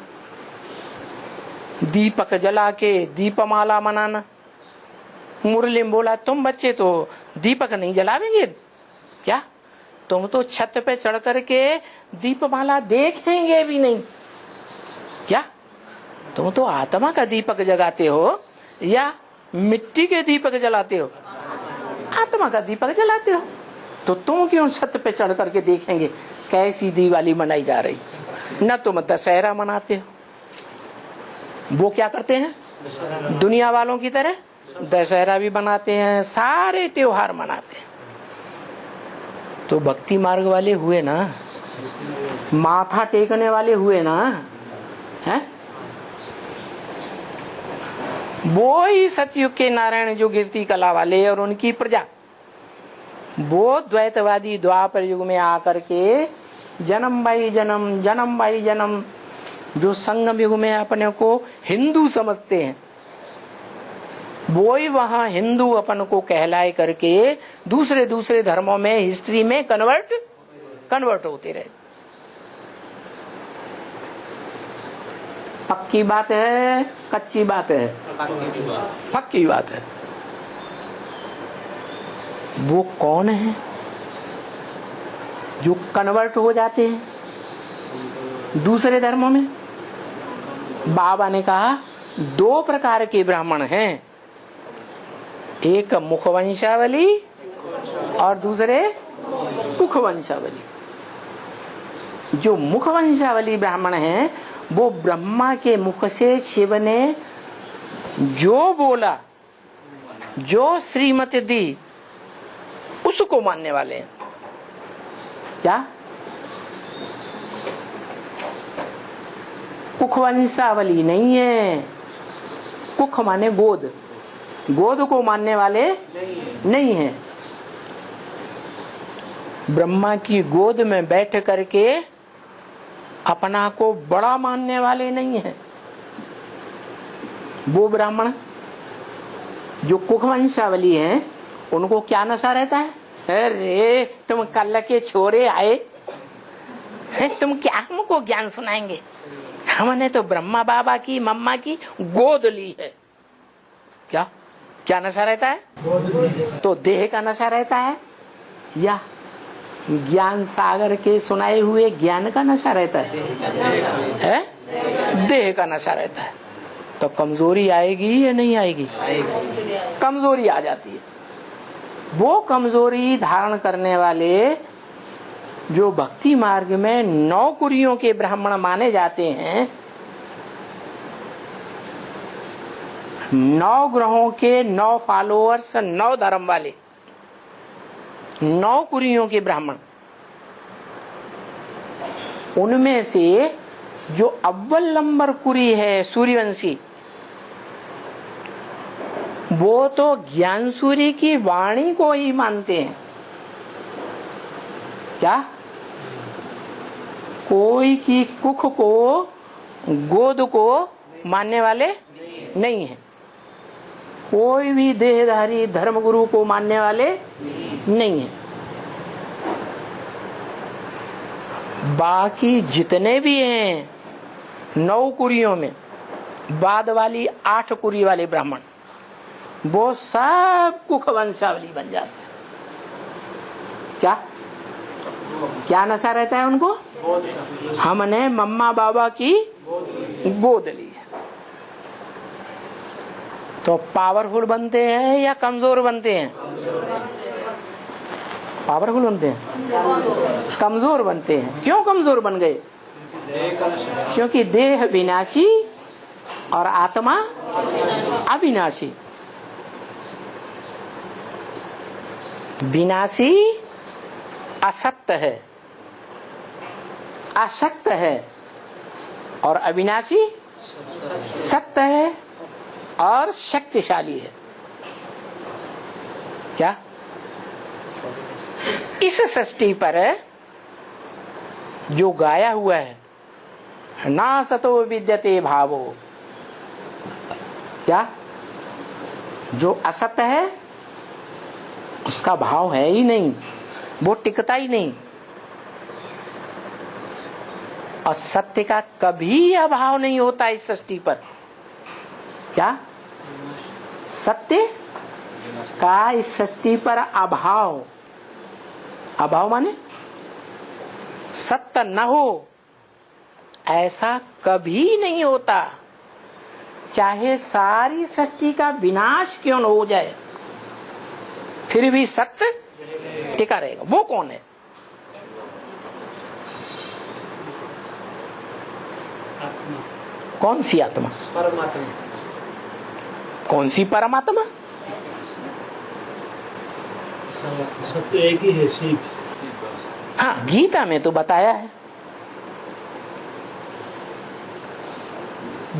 दीपक जला के दीपमाला मनाना। मुरली में बोला, तुम बच्चे तो दीपक नहीं जलावेंगे क्या? तुम तो छत पे चढ़ करके दीपमाला देखेंगे भी नहीं क्या? तुम तो आत्मा का दीपक जगाते हो या मिट्टी के दीपक जलाते हो? आत्मा का दीपक जलाते हो। तो तुम क्यों छत पे चढ़ करके देखेंगे कैसी दिवाली मनाई जा रही? न तुम दशहरा मनाते हो। वो क्या करते हैं? दुनिया वालों की तरह दशहरा भी बनाते हैं, सारे त्योहार मनाते हैं। तो भक्ति मार्ग वाले हुए ना, माथा टेकने वाले हुए ना, हैं? वो ही सतयुग के नारायण जो कीर्ति कला वाले और उनकी प्रजा, वो द्वैतवादी द्वापर युग में आकर के जन्म बाई जन्म जो संगम युग में अपने को हिंदू समझते हैं, वो ही वहां हिंदू अपन को कहलाए करके दूसरे धर्मों में हिस्ट्री में कन्वर्ट होते रहे। पक्की बात है, कच्ची बात है? पक्की बात है। वो कौन है जो कन्वर्ट हो जाते हैं दूसरे धर्मों में? बाबा ने कहा 2 प्रकार के ब्राह्मण हैं, एक मुखवंशावली और दूसरे कुखवंशावली। जो मुखवंशावली ब्राह्मण हैं, वो ब्रह्मा के मुख से शिव ने जो बोला, जो श्रीमति दी, उसको मानने वाले हैं। क्या? कुख वंशावली नहीं है। कुख माने गोद, गोद को मानने वाले नहीं है। ब्रह्मा की गोद में बैठ करके अपना को बड़ा मानने वाले नहीं है। वो ब्राह्मण जो कुख वंशावली है, उनको क्या नशा रहता है? अरे तुम कल के छोरे आए, तुम क्या हमको ज्ञान सुनाएंगे? हमने तो ब्रह्मा बाबा की मम्मा की गोद ली है। क्या क्या नशा रहता है? तो देह का नशा रहता है या ज्ञान सागर के सुनाए हुए ज्ञान का नशा रहता है? देह का नशा रहता है। तो कमजोरी आएगी या नहीं आएगी? कमजोरी आ जाती है। वो कमजोरी धारण करने वाले जो भक्ति मार्ग में 9 कुरियों के ब्राह्मण माने जाते हैं, 9 ग्रहों के 9 फॉलोअर्स, 9 धर्म वाले 9 कुरियों के ब्राह्मण, उनमें से जो अव्वल नंबर कुरी है सूर्यवंशी, वो तो ज्ञान सूर्य की वाणी को ही मानते हैं। क्या कोई की कुख को, गोद को मानने वाले नहीं है। कोई भी देहधारी धर्मगुरु को मानने वाले नहीं है। बाकी जितने भी हैं 9 कुरियों में, बाद वाली 8 कुरी वाले ब्राह्मण, वो सब कुख वंशावली बन जाते हैं। क्या क्या नशा रहता है उनको? हमने मम्मा बाबा की गोद ली है। तो पावरफुल बनते हैं या कमजोर बनते हैं? पावरफुल बनते हैं, कमजोर बनते हैं। क्यों कमजोर बन गए? क्योंकि देह विनाशी और आत्मा अविनाशी। विनाशी असत्य है, अशक्त है, और अविनाशी सत्य है और शक्तिशाली है। क्या इस सृष्टि पर जो गाया हुआ है, ना सतो विद्यते भावो, क्या जो असत्य है उसका भाव है ही नहीं, वो टिकता ही नहीं। और सत्य का कभी अभाव नहीं होता इस सृष्टि पर। क्या सत्य का इस सृष्टि पर अभाव, अभाव माने सत्य न हो, ऐसा कभी नहीं होता। चाहे सारी सृष्टि का विनाश क्यों न हो जाए, फिर भी सत्य टिका रहेगा। वो कौन है? कौन सी आत्मा? परमात्मा। कौन सी परमात्मा? सत्य एक ही है, शिव। हाँ, गीता में तो बताया है।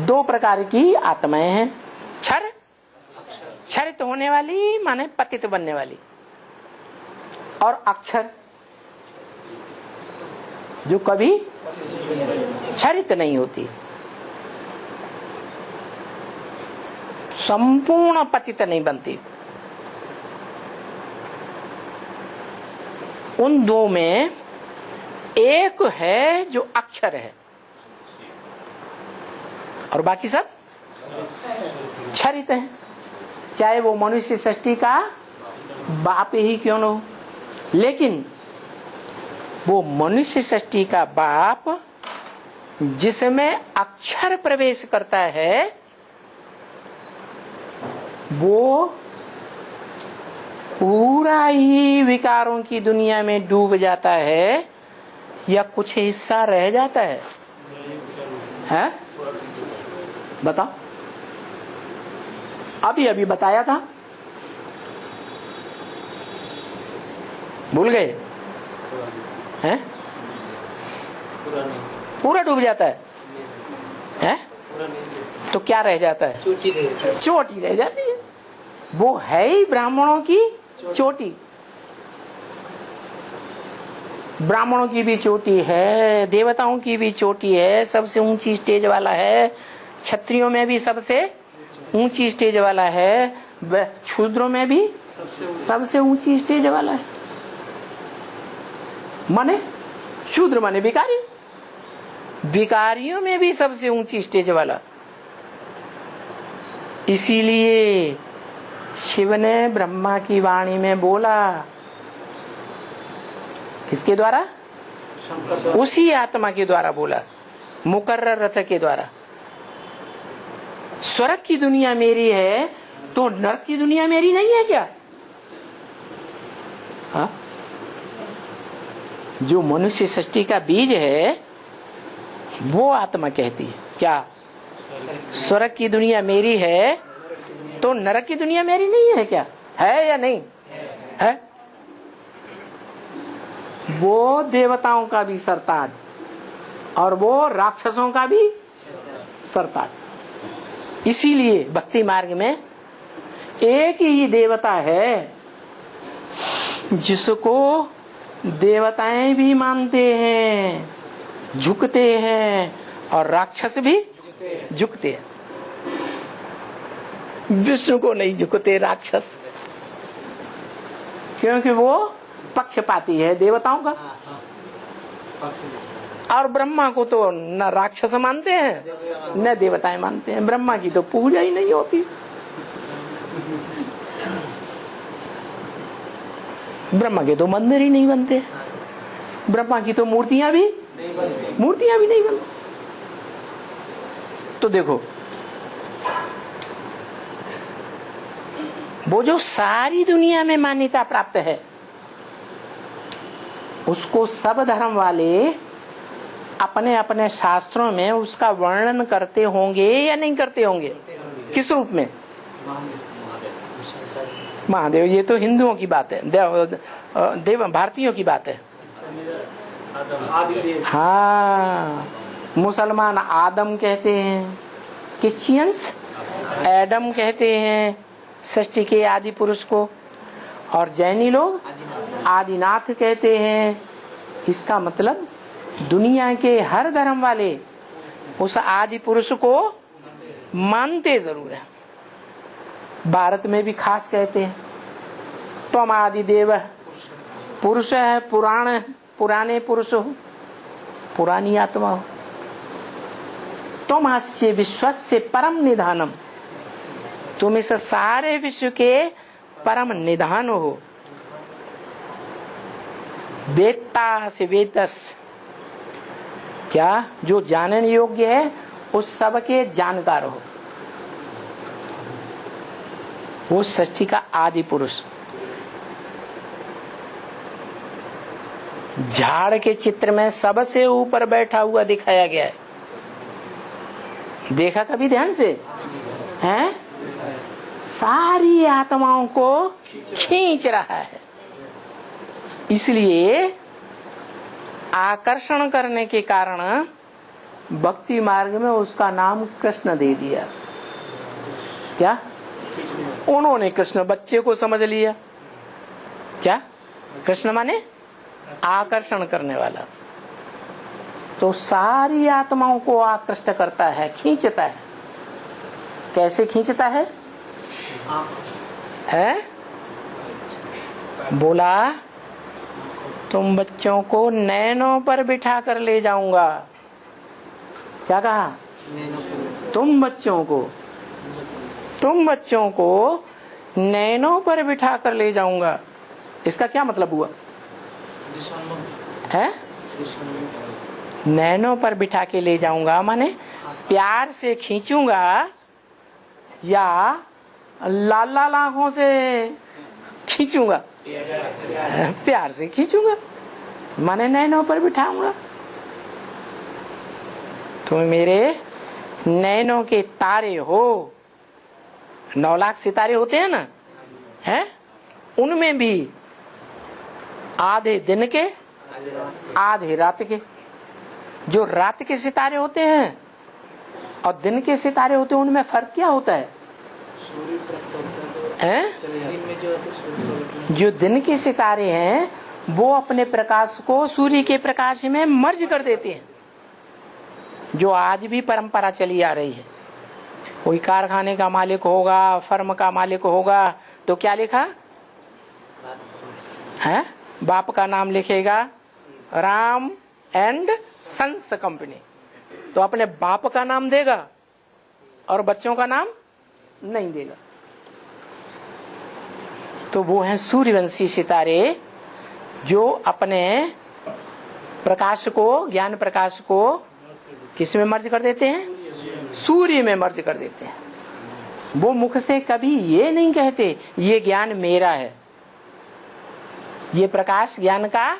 2 प्रकार की आत्माएं हैं। क्षर, क्षरित होने वाली माने पतित बनने वाली, और अक्षर जो कभी क्षरित नहीं होती, संपूर्ण पतित नहीं बनती। उन 2 में एक है जो अक्षर है और बाकी सब क्षरित है। चाहे वो मनुष्य सृष्टि का बाप ही क्यों न हो, लेकिन वो मनुष्य सृष्टि का बाप जिसमें अक्षर प्रवेश करता है, वो पूरा ही विकारों की दुनिया में डूब जाता है या कुछ हिस्सा रह जाता है? बताओ। अभी अभी बताया था, भूल गए हैं? पूरा डूब जाता है। है? तो क्या रह जाता है? चोटी रह जाती है। वो है ही ब्राह्मणों की चोटी। ब्राह्मणों की भी चोटी है, देवताओं की भी चोटी है, सबसे ऊंची स्टेज वाला है। क्षत्रियों में भी सबसे ऊंची स्टेज वाला है, शूद्रों में भी सबसे ऊंची स्टेज वाला है। माने शूद्र माने भिखारी, भिखारियों में भी सबसे ऊंची स्टेज वाला। इसीलिए शिव ने ब्रह्मा की वाणी में बोला, किसके द्वारा? उसी आत्मा के द्वारा बोला, मुकर्रर रथ के द्वारा। स्वर्ग की दुनिया मेरी है तो नरक की दुनिया मेरी नहीं है क्या? हा? जो मनुष्य सृष्टि का बीज है वो आत्मा कहती है क्या स्वर्ग की दुनिया मेरी है तो नरक की दुनिया मेरी नहीं है क्या? है या नहीं है? वो देवताओं का भी सरताज और वो राक्षसों का भी सरताज। इसीलिए भक्ति मार्ग में एक ही देवता है जिसको देवताएं भी मानते हैं, झुकते हैं, और राक्षस भी झुकते हैं। विष्णु को नहीं झुकते राक्षस, क्योंकि वो पक्षपाती है देवताओं का। और ब्रह्मा को तो न राक्षस मानते हैं न देवताएं मानते हैं। ब्रह्मा की तो पूजा ही नहीं होती, ब्रह्मा के तो मंदिर ही नहीं बनते, ब्रह्मा की तो मूर्तियां भी नहीं बनती। तो देखो, वो जो सारी दुनिया में मान्यता प्राप्त है उसको सब धर्म वाले अपने अपने शास्त्रों में उसका वर्णन करते होंगे या नहीं करते होंगे? किस रूप में? महादेव, ये तो हिंदुओं की बात है, देव भारतीयों की बात है। हाँ, मुसलमान आदम कहते हैं, क्रिश्चियंस एडम कहते हैं सृष्टि के आदि पुरुष को, और जैनी लोग आदिनाथ कहते हैं। इसका मतलब दुनिया के हर धर्म वाले उस आदि पुरुष को मानते जरूर है। भारत में भी खास कहते हैं तुम आदि देव पुरुष है, पुराने पुरुष हो, पुरानी आत्मा हो, तुम हास्य विश्वस्य परम निधानम, तुम इस सारे विश्व के परम निधान हो। वेत्ता से वेदस, क्या जो जानने योग्य है उस सब के जानकार हो। वो सृष्टि का आदि पुरुष। झाड़ के चित्र में सबसे ऊपर बैठा हुआ दिखाया गया है, देखा कभी ध्यान से? हैं? सारी आत्माओं को खींच रहा है। इसलिए आकर्षण करने के कारण भक्ति मार्ग में उसका नाम कृष्ण दे दिया। क्या? उन्होंने कृष्ण बच्चे को समझ लिया। क्या? कृष्ण माने आकर्षण करने वाला। तो सारी आत्माओं को आकृष्ट करता है, खींचता है। कैसे खींचता है? बोला तुम बच्चों को नैनों पर बिठा कर ले जाऊंगा। क्या कहा? तुम बच्चों को नैनों पर बिठा कर ले जाऊंगा। इसका क्या मतलब हुआ? है? नैनों पर बिठा के ले जाऊंगा माने प्यार से खींचूंगा या लाला लाखों से खींचूंगा? प्यार से खींचूंगा माने नैनों पर बिठाऊंगा। तुम मेरे नैनों के तारे हो। 9 लाख सितारे होते हैं ना, हैं? उनमें भी आधे दिन के आधे रात के, जो रात के सितारे होते हैं और दिन के सितारे होते हैं, उनमें फर्क क्या होता है? सूर्य प्रकाश हैं? दिन में जो है सूर्य जो दिन के सितारे हैं वो अपने प्रकाश को सूर्य के प्रकाश में मर्ज कर देते हैं, जो आज भी परंपरा चली आ रही है। कोई कारखाने का मालिक होगा, फर्म का मालिक होगा, तो क्या लिखा है? बाप का नाम लिखेगा राम एंड सन्स कंपनी, तो अपने बाप का नाम देगा और बच्चों का नाम नहीं देगा। तो वो हैं सूर्यवंशी सितारे, जो अपने प्रकाश को, ज्ञान प्रकाश को किस में मर्ज कर देते हैं? सूर्य में मर्ज कर देते हैं। वो मुख से कभी ये नहीं कहते ये ज्ञान मेरा है, ये प्रकाश ज्ञान का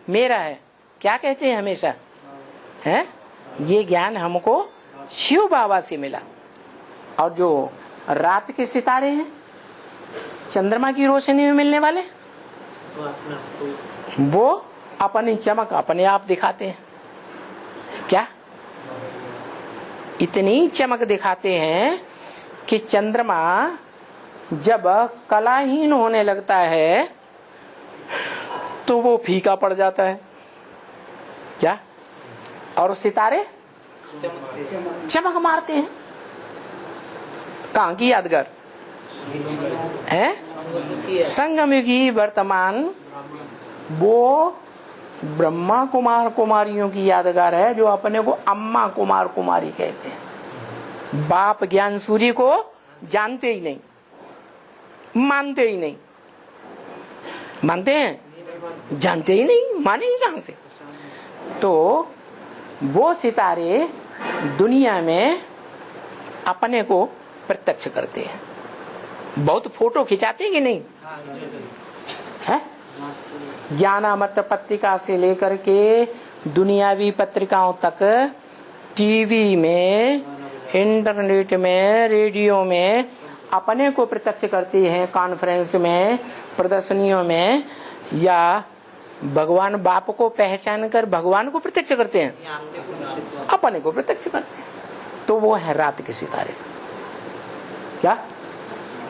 मेरा है। क्या कहते हैं हमेशा? है ये ज्ञान हमको शिव बाबा से मिला। और जो रात के सितारे हैं, चंद्रमा की रोशनी में मिलने वाले, वो अपनी चमक अपने आप दिखाते हैं। क्या? इतनी चमक दिखाते हैं कि चंद्रमा जब कलाहीन होने लगता है तो वो फीका पड़ जाता है। क्या? और सितारे चमक मारते हैं। कहाँ की यादगार है? संगमयुगी वर्तमान वो ब्रह्मा कुमार कुमारियों की यादगार है, जो अपने को अम्मा कुमार कुमारी कहते हैं। बाप ज्ञान सूर्य को जानते ही नहीं, मानते ही नहीं। मानते हैं? जानते ही नहीं, मानेंगे कहां से? तो वो सितारे दुनिया में अपने को प्रत्यक्ष करते हैं। बहुत फोटो खिंचाते हैं कि नहीं है? ज्ञानामृत पत्रिका से लेकर के दुनियावी पत्रिकाओं तक, टीवी में, इंटरनेट में, रेडियो में अपने को प्रत्यक्ष करते हैं। कॉन्फ्रेंस में, प्रदर्शनियों में, या भगवान बाप को पहचान कर भगवान को प्रत्यक्ष करते हैं, अपने को प्रत्यक्ष करते हैं। तो वो है रात के सितारे। क्या?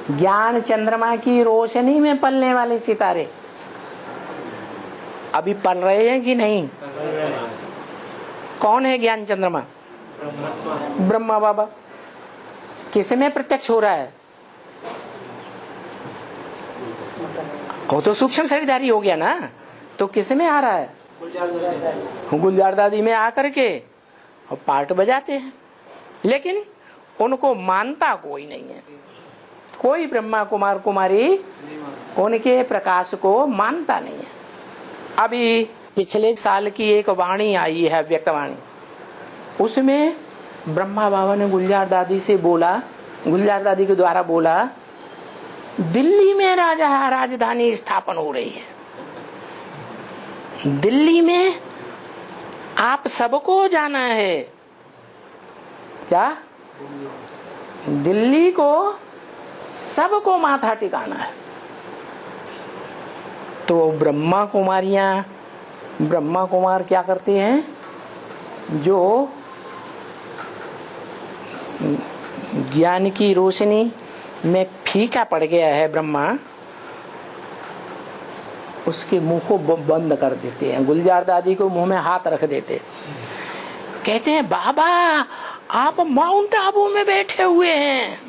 ज्ञान चंद्रमा की रोशनी में पलने वाले सितारे। अभी पल रहे हैं कि नहीं? कौन है ज्ञान चंद्रमा? ब्रह्मा बाबा। किस में प्रत्यक्ष हो रहा है? वो तो सूक्ष्म शरीरधारी हो गया ना, तो किस में आ रहा है? गुलजार दादी में आकर के और पार्ट बजाते हैं, लेकिन उनको मानता कोई नहीं है। कोई ब्रह्मा कुमार कुमारी उनके प्रकाश को मानता नहीं है। अभी पिछले साल की एक वाणी आई है, व्यक्तवाणी, उसमें ब्रह्मा बाबा ने गुलजार दादी से बोला, गुलजार दादी के द्वारा बोला, दिल्ली में राजधानी स्थापन हो रही है, दिल्ली में आप सबको जाना है। क्या? दिल्ली को सबको माथा टिकाना है। तो ब्रह्मा कुमार क्या करते हैं? जो ज्ञान की रोशनी में फीका पड़ गया है ब्रह्मा, उसके मुंह को बंद कर देते हैं। गुलजार दादी को मुंह में हाथ रख देते, कहते हैं बाबा आप माउंट आबू में बैठे हुए हैं,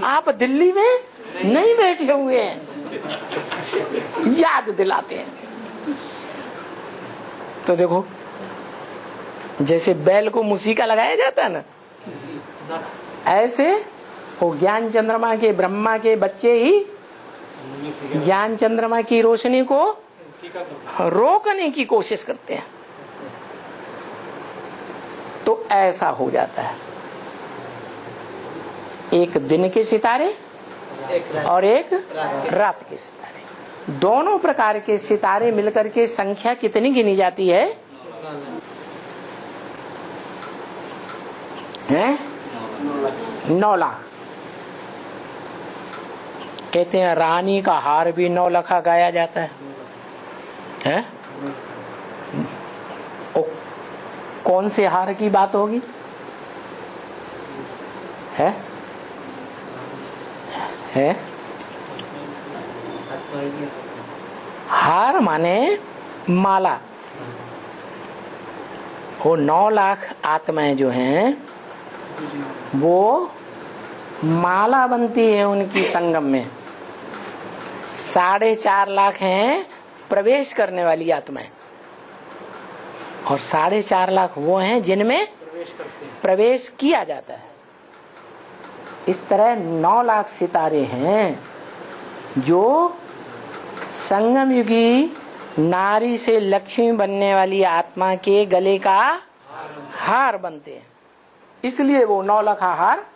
आप दिल्ली में नहीं बैठे हुए हैं। याद दिलाते हैं। तो देखो, जैसे बैल को मुसीका लगाया जाता है ना, ऐसे वो ज्ञान चंद्रमा के ब्रह्मा के बच्चे ही ज्ञान चंद्रमा की रोशनी को रोकने की कोशिश करते हैं। तो ऐसा हो जाता है। एक दिन के सितारे और एक रात के सितारे, दोनों प्रकार के सितारे मिलकर के संख्या कितनी गिनी जाती है? 9 लाख। कहते हैं रानी का हार भी 9 लाख गाया जाता है? कौन से हार की बात होगी? है आत्मा ही नहीं। हार माने माला। वो 9 लाख आत्माएं जो हैं वो माला बनती है उनकी संगम में। 4.5 लाख हैं प्रवेश करने वाली आत्माएं और 4.5 लाख वो हैं जिनमें प्रवेश करते हैं। प्रवेश किया जाता है। इस तरह 9 लाख सितारे हैं जो संगम युगी नारी से लक्ष्मी बनने वाली आत्मा के गले का हार बनते हैं। इसलिए वो 9 लाख हार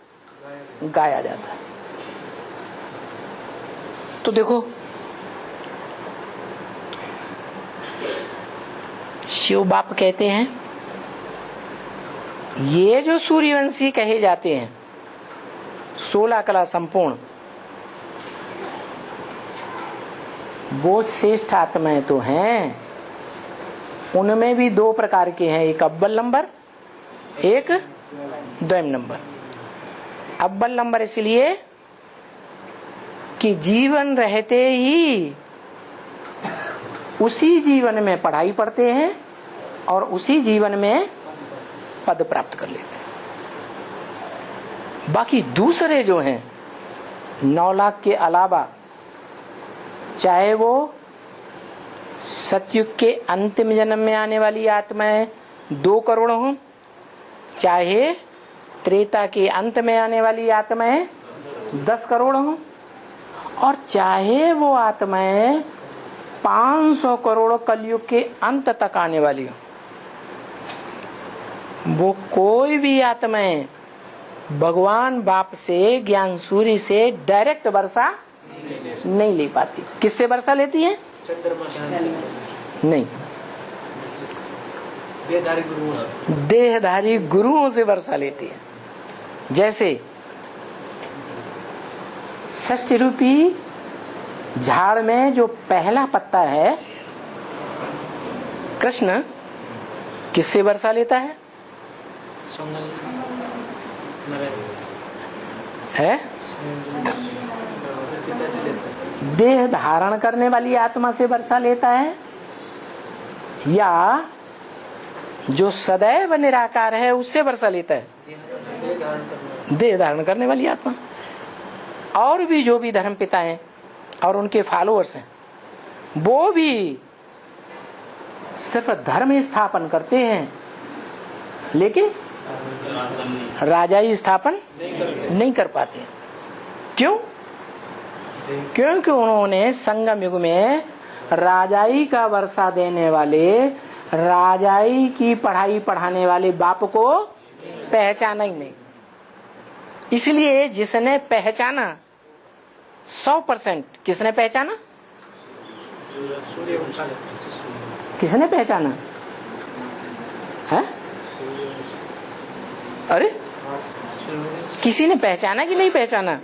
गाया जाता है। तो देखो शिव बाप कहते हैं ये जो सूर्यवंशी कहे जाते हैं 16 कला संपूर्ण, वो श्रेष्ठ आत्माएं तो हैं। उनमें भी 2 प्रकार के हैं, एक अव्वल नंबर, एक द्वैम नंबर। अव्वल नंबर इसलिए कि जीवन रहते ही उसी जीवन में पढ़ाई पढ़ते हैं और उसी जीवन में पद प्राप्त कर लेते हैं। बाकी दूसरे जो हैं 9 लाख के अलावा, चाहे वो सतयुग के अंतिम जन्म में आने वाली आत्माएं 2 करोड़ हों, चाहे त्रेता के अंत में आने वाली आत्माएं 10 करोड़ हों, और चाहे वो आत्माएं 500 करोड़ कलयुग के अंत तक आने वाली हो, वो कोई भी आत्माएं भगवान बाप से ज्ञान सूर्य से डायरेक्ट वर्षा नहीं ले पाती। किससे वर्षा लेती है? चंद्रमा से नहीं, देहधारी गुरुओं से। देहधारी गुरुओं से वर्षा लेती है। जैसे षष्ठी रूपी झाड़ में जो पहला पत्ता है कृष्ण, किससे वर्षा लेता है? है देह धारण करने वाली आत्मा से वर्षा लेता है, या जो सदैव निराकार है उससे वर्षा लेता है? देह धारण करने वाली आत्मा। और भी जो भी धर्म पिता हैं और उनके फॉलोअर्स हैं, वो भी सिर्फ धर्म स्थापन करते हैं, लेकिन राजाई स्थापन नहीं कर पाते। क्यों? क्योंकि उन्होंने संगम युग में राजाई का वर्षा देने वाले, राजाई की पढ़ाई पढ़ाने वाले बाप को पहचाना ही नहीं। इसलिए जिसने पहचाना 100%, किसने पहचाना? किसने पहचाना है? अरे किसी ने पहचाना कि नहीं पहचाना?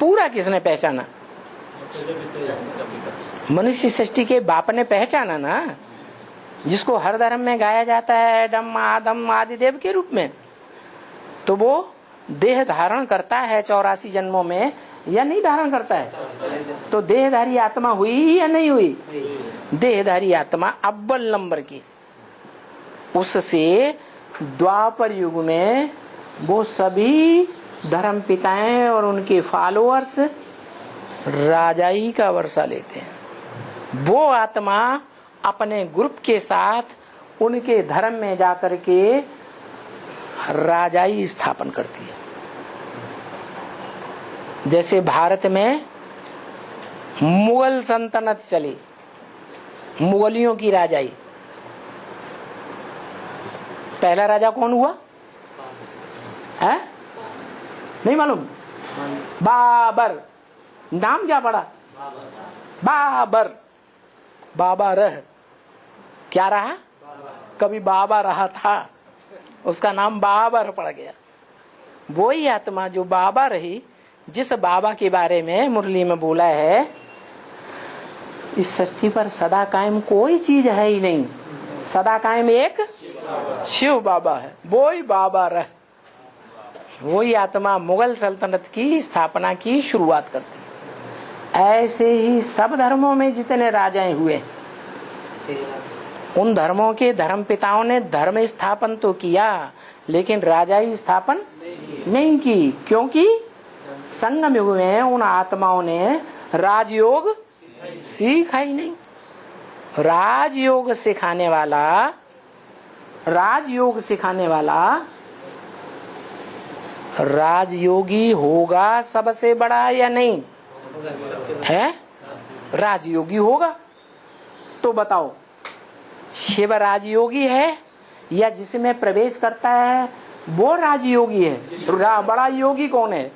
पूरा किसने पहचाना? मनुष्य सृष्टि के बाप ने पहचाना ना, जिसको हर धर्म में गाया जाता है डम आदम आदिदेव के रूप में। तो वो देह धारण करता है 84 जन्मों में या नहीं धारण करता है? तो देहधारी आत्मा हुई या नहीं हुई? देहधारी आत्मा अव्वल नंबर की। उससे द्वापर युग में वो सभी धर्म पिताएं और उनके फॉलोअर्स राजाई का वर्षा लेते हैं। वो आत्मा अपने ग्रुप के साथ उनके धर्म में जाकर के राजाई स्थापन करती है। जैसे भारत में मुगल सल्तनत चली, मुगलियों की राजाई। पहला राजा कौन हुआ है? नहीं मालूम? बाबर। नाम क्या पड़ा? बाबर। बाबा रह क्या रहा? कभी बाबा रहा था, उसका नाम बाबर पड़ गया। वही आत्मा जो बाबा रही, जिस बाबा के बारे में मुरली में बोला है, इस सृष्टि पर सदा कायम कोई चीज है ही नहीं। सदा कायम एक शिव बाबा है, वो ही बाबा रह। वही आत्मा मुगल सल्तनत की स्थापना की शुरुआत करती है। ऐसे ही सब धर्मों में जितने राजाएं हुए, उन धर्मों के धर्म पिताओं ने धर्म स्थापन तो किया, लेकिन राजाई स्थापन नहीं की, क्योंकि संगम युग में उन आत्माओं ने राजयोग सीखा ही नहीं। राजयोग सिखाने वाला राजयोगी होगा सबसे बड़ा या नहीं है? राजयोगी होगा। तो बताओ, शिव राजयोगी है या जिसमें प्रवेश करता है वो राजयोगी है? बड़ा योगी कौन है?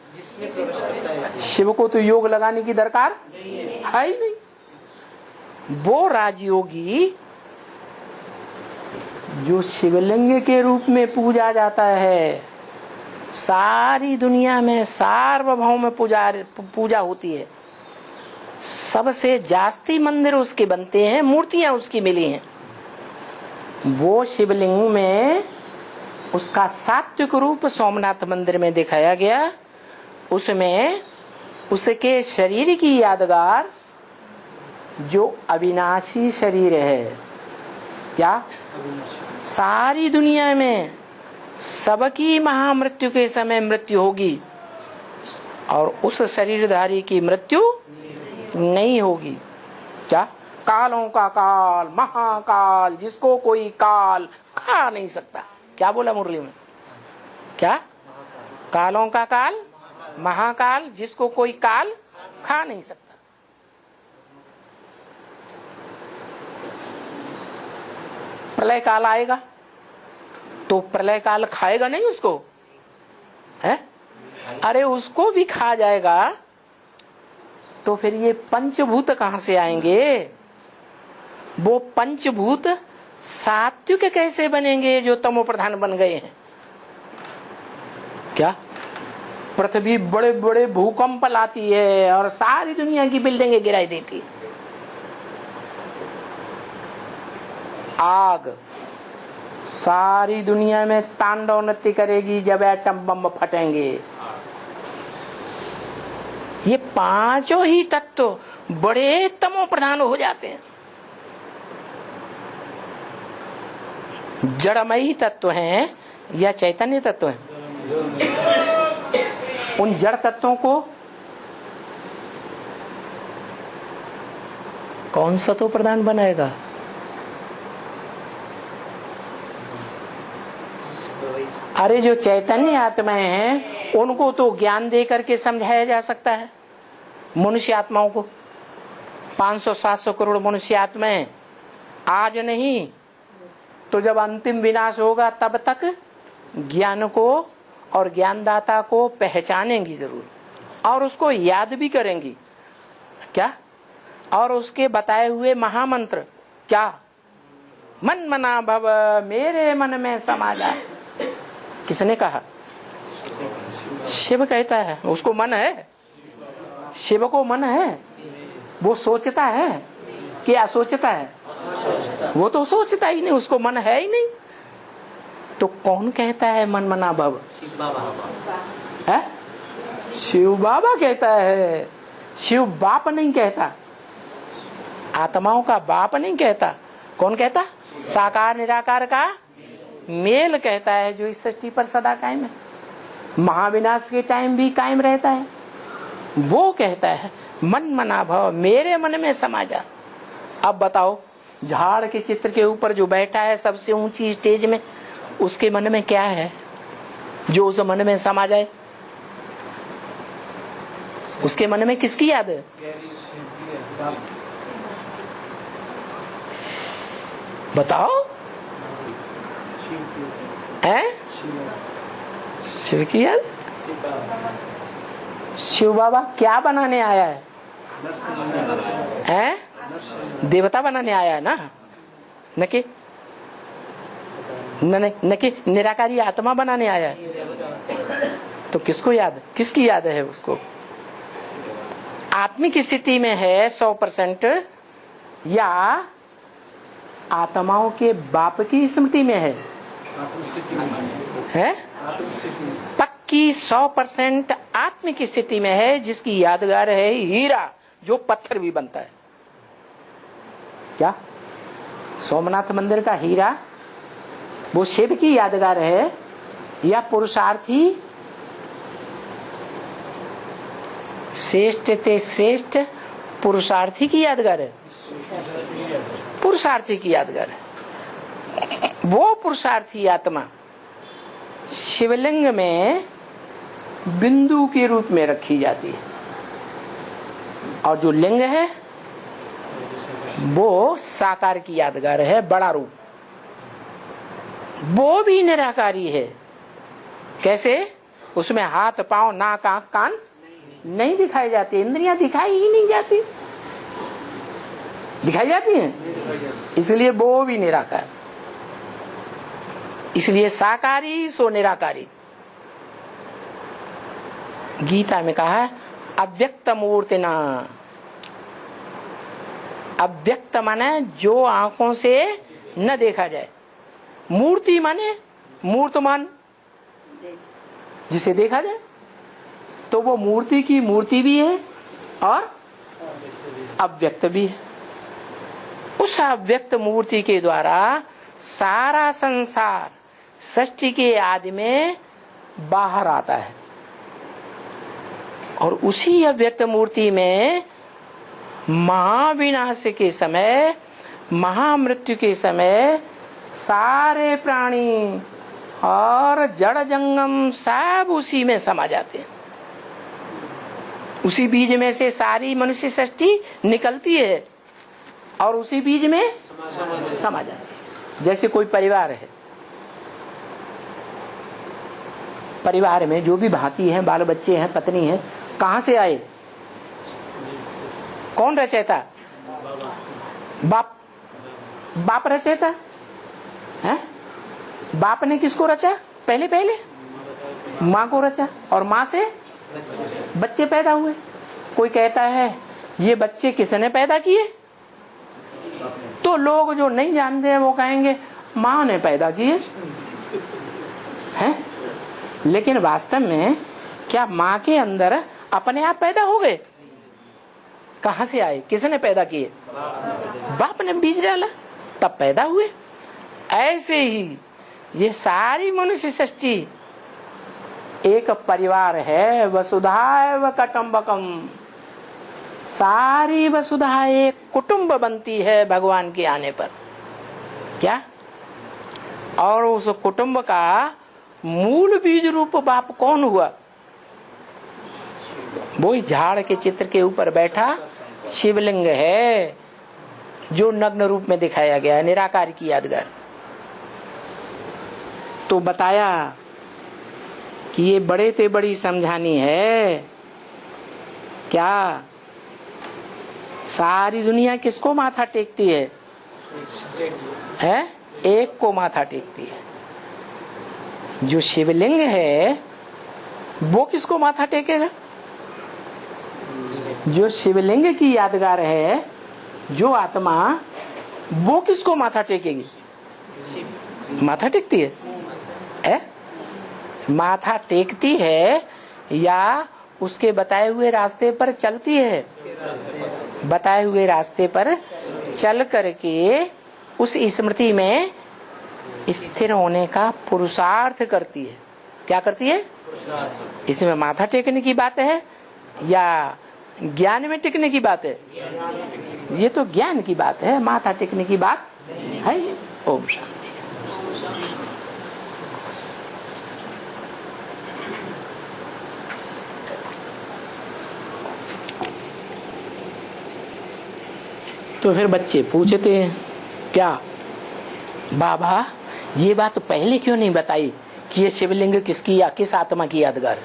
शिव को तो योग लगाने की दरकार है ही नहीं। वो राजयोगी जो शिवलिंग के रूप में पूजा जाता है, सारी दुनिया में सार्वभौम पूजा होती है, सबसे जास्ती मंदिर उसके बनते हैं, मूर्तियां उसकी मिली हैं। वो शिवलिंग में उसका सात्विक रूप सोमनाथ मंदिर में दिखाया गया। उसमें उसके शरीर की यादगार जो अविनाशी शरीर है, क्या सारी दुनिया में सबकी महामृत्यु के समय मृत्यु होगी और उस शरीरधारी की मृत्यु नहीं होगी। क्या? कालों का काल, महाकाल, जिसको कोई काल खा नहीं सकता। क्या बोला मुरली में? क्या? कालों का काल, महाकाल, जिसको कोई काल खा नहीं सकता। प्रलय काल आएगा तो प्रलय काल खाएगा नहीं उसको, है? अरे उसको भी खा जाएगा तो फिर ये पंचभूत कहां से आएंगे? वो पंचभूत सात्विक कैसे बनेंगे जो तमो प्रधान बन गए हैं? क्या? पृथ्वी बड़े बड़े भूकंप लाती है और सारी दुनिया की बिल्डिंगें गिराई देती है। आग सारी दुनिया में तांडव नृत्य करेगी जब एटम बम फटेंगे। ये पांचों ही तत्व बड़े तमो प्रधान हो जाते हैं। जड़मयी तत्व हैं या चैतन्य तत्व हैं? उन जड़ तत्वों को कौन सतो प्रधान बनाएगा? अरे जो चैतन्य आत्माएं हैं उनको तो ज्ञान दे करके समझाया जा सकता है। मनुष्य आत्माओं को 500-700 करोड़ मनुष्य आत्माएं आज नहीं तो जब अंतिम विनाश होगा तब तक ज्ञान को और ज्ञानदाता को पहचानेंगी जरूर और उसको याद भी करेंगी। क्या? और उसके बताए हुए महामंत्र, क्या? मन मना भव मेरे मन में समा जा। किसने कहा? शिव कहता है। उसको मन है? शिव को मन है? वो सोचता है कि असोचता है? वो तो सोचता ही नहीं, उसको मन है ही नहीं। तो कौन कहता है मन मना भव? है? शिव बाबा कहता है। शिव बाप नहीं कहता, आत्माओं का बाप नहीं कहता। कौन कहता? साकार निराकार का मेल कहता है, जो इस सृष्टि पर सदा कायम है, महाविनाश के टाइम भी कायम रहता है। वो कहता है मन मना भव मेरे मन में समा जा। अब बताओ, झाड़ के चित्र के ऊपर जो बैठा है सबसे ऊंची स्टेज में, उसके मन में क्या है जो उस मन में समा जाए? उसके मन में किसकी याद है? बताओ। है? शिव की याद? शिव बाबा क्या बनाने आया है? हैं? देवता बनाने आया है ना, न कि निराकारी आत्मा बनाने आया है। तो किसको याद, किसकी याद है उसको? आत्मिक स्थिति में है 100% या आत्माओं के बाप की स्मृति में है? जिसकी 100% आत्मिक स्थिति में है, जिसकी यादगार है हीरा, जो पत्थर भी बनता है। क्या सोमनाथ मंदिर का हीरा वो शिव की यादगार है या पुरुषार्थी श्रेष्ठ ते श्रेष्ठ पुरुषार्थी की यादगार है? पुरुषार्थी की यादगार है। वो पुरुषार्थी आत्मा शिवलिंग में बिंदु के रूप में रखी जाती है, और जो लिंग है वो साकार की यादगार है, बड़ा रूप। वो भी निराकारी है। कैसे? उसमें हाथ पांव नाक आंख कान नहीं दिखाई जाती, इंद्रियां दिखाई ही नहीं जाती। दिखाई जाती हैं, इसलिए वो भी निराकार। इसलिए साकारी सो निराकारी। गीता में कहा है अव्यक्त मूर्ति ना। अव्यक्त माने जो आंखों से न देखा जाए, मूर्ति माने मूर्तमान, जिसे देखा जाए। तो वो मूर्ति की मूर्ति भी है और अव्यक्त भी है। उस अव्यक्त मूर्ति के द्वारा सारा संसार सृष्टि के आदि में बाहर आता है, और उसी अव्यक्त मूर्ति में महाविनाश के समय, महामृत्यु के समय सारे प्राणी और जड़ जंगम सब उसी में समा जाते हैं। उसी बीज में से सारी मनुष्य सृष्टि निकलती है और उसी बीज में समा जाती है। जैसे कोई परिवार है, परिवार में जो भी भांति है, बाल बच्चे हैं, पत्नी है, कहां से आए? कौन रचयिता? बाप। बाप रचयिता है। बाप ने किसको रचा? पहले पहले माँ को रचा, और माँ से बच्चे पैदा हुए। कोई कहता है ये बच्चे किसने पैदा किए? तो लोग जो नहीं जानते हैं वो कहेंगे माँ ने पैदा किए हैं। लेकिन वास्तव में क्या माँ के अंदर अपने आप पैदा हो गए? कहां से आए? किसने पैदा किए? बाप ने बीज डाला तब पैदा हुए। ऐसे ही ये सारी मनुष्य सृष्टि एक परिवार है, वसुधैव कुटुम्बकम। सारी वसुधा एक कुटुंब बनती है भगवान के आने पर। क्या? और उस कुटुंब का मूल बीज रूप बाप कौन हुआ? वो झाड़ के चित्र के ऊपर बैठा शिवलिंग है, जो नग्न रूप में दिखाया गया है, निराकार की यादगार। तो बताया कि ये बड़े ते बड़ी समझानी है। क्या सारी दुनिया किसको माथा टेकती है? एक को माथा टेकती है। जो शिवलिंग है वो किसको माथा टेकेगा? जो शिवलिंग की यादगार है, जो आत्मा, वो किसको माथा टेकेगी? माथा टेकती है? माथा टेकती है या उसके बताए हुए रास्ते पर चलती है? बताए हुए रास्ते पर चल करके उस स्मृति में स्थिर होने का पुरुषार्थ करती है। क्या करती है? इसमें माथा टेकने की बात है या ज्ञान में टिकने की बात है? ये तो ज्ञान की बात है, माथा टेकने की बात है। ओम शांति। तो फिर बच्चे पूछते हैं क्या बाबा ये बात पहले क्यों नहीं बताई कि ये शिवलिंग किसकी या किस आत्मा की यादगार?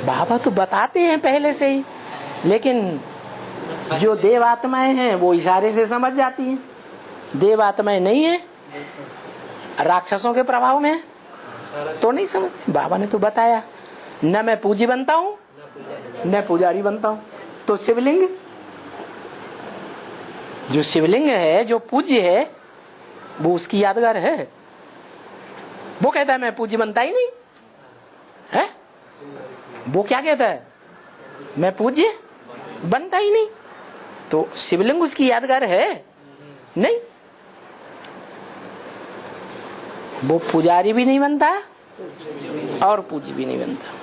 बाबा तो बताते हैं पहले से ही, लेकिन जो देव आत्माएं हैं वो इशारे से समझ जाती हैं। देव आत्माएं नहीं है, राक्षसों के प्रभाव में तो नहीं समझती। बाबा ने तो बताया, न मैं पूजी बनता हूँ न पुजारी बनता हूँ। तो शिवलिंग, जो शिवलिंग है, जो पूज्य है, वो उसकी यादगार है। वो कहता है मैं पूज्य बनता ही नहीं, है? वो क्या कहता है, मैं पूज्य बनता ही नहीं। तो शिवलिंग उसकी यादगार है नहीं, वो पुजारी भी नहीं बनता और पूज्य भी नहीं बनता।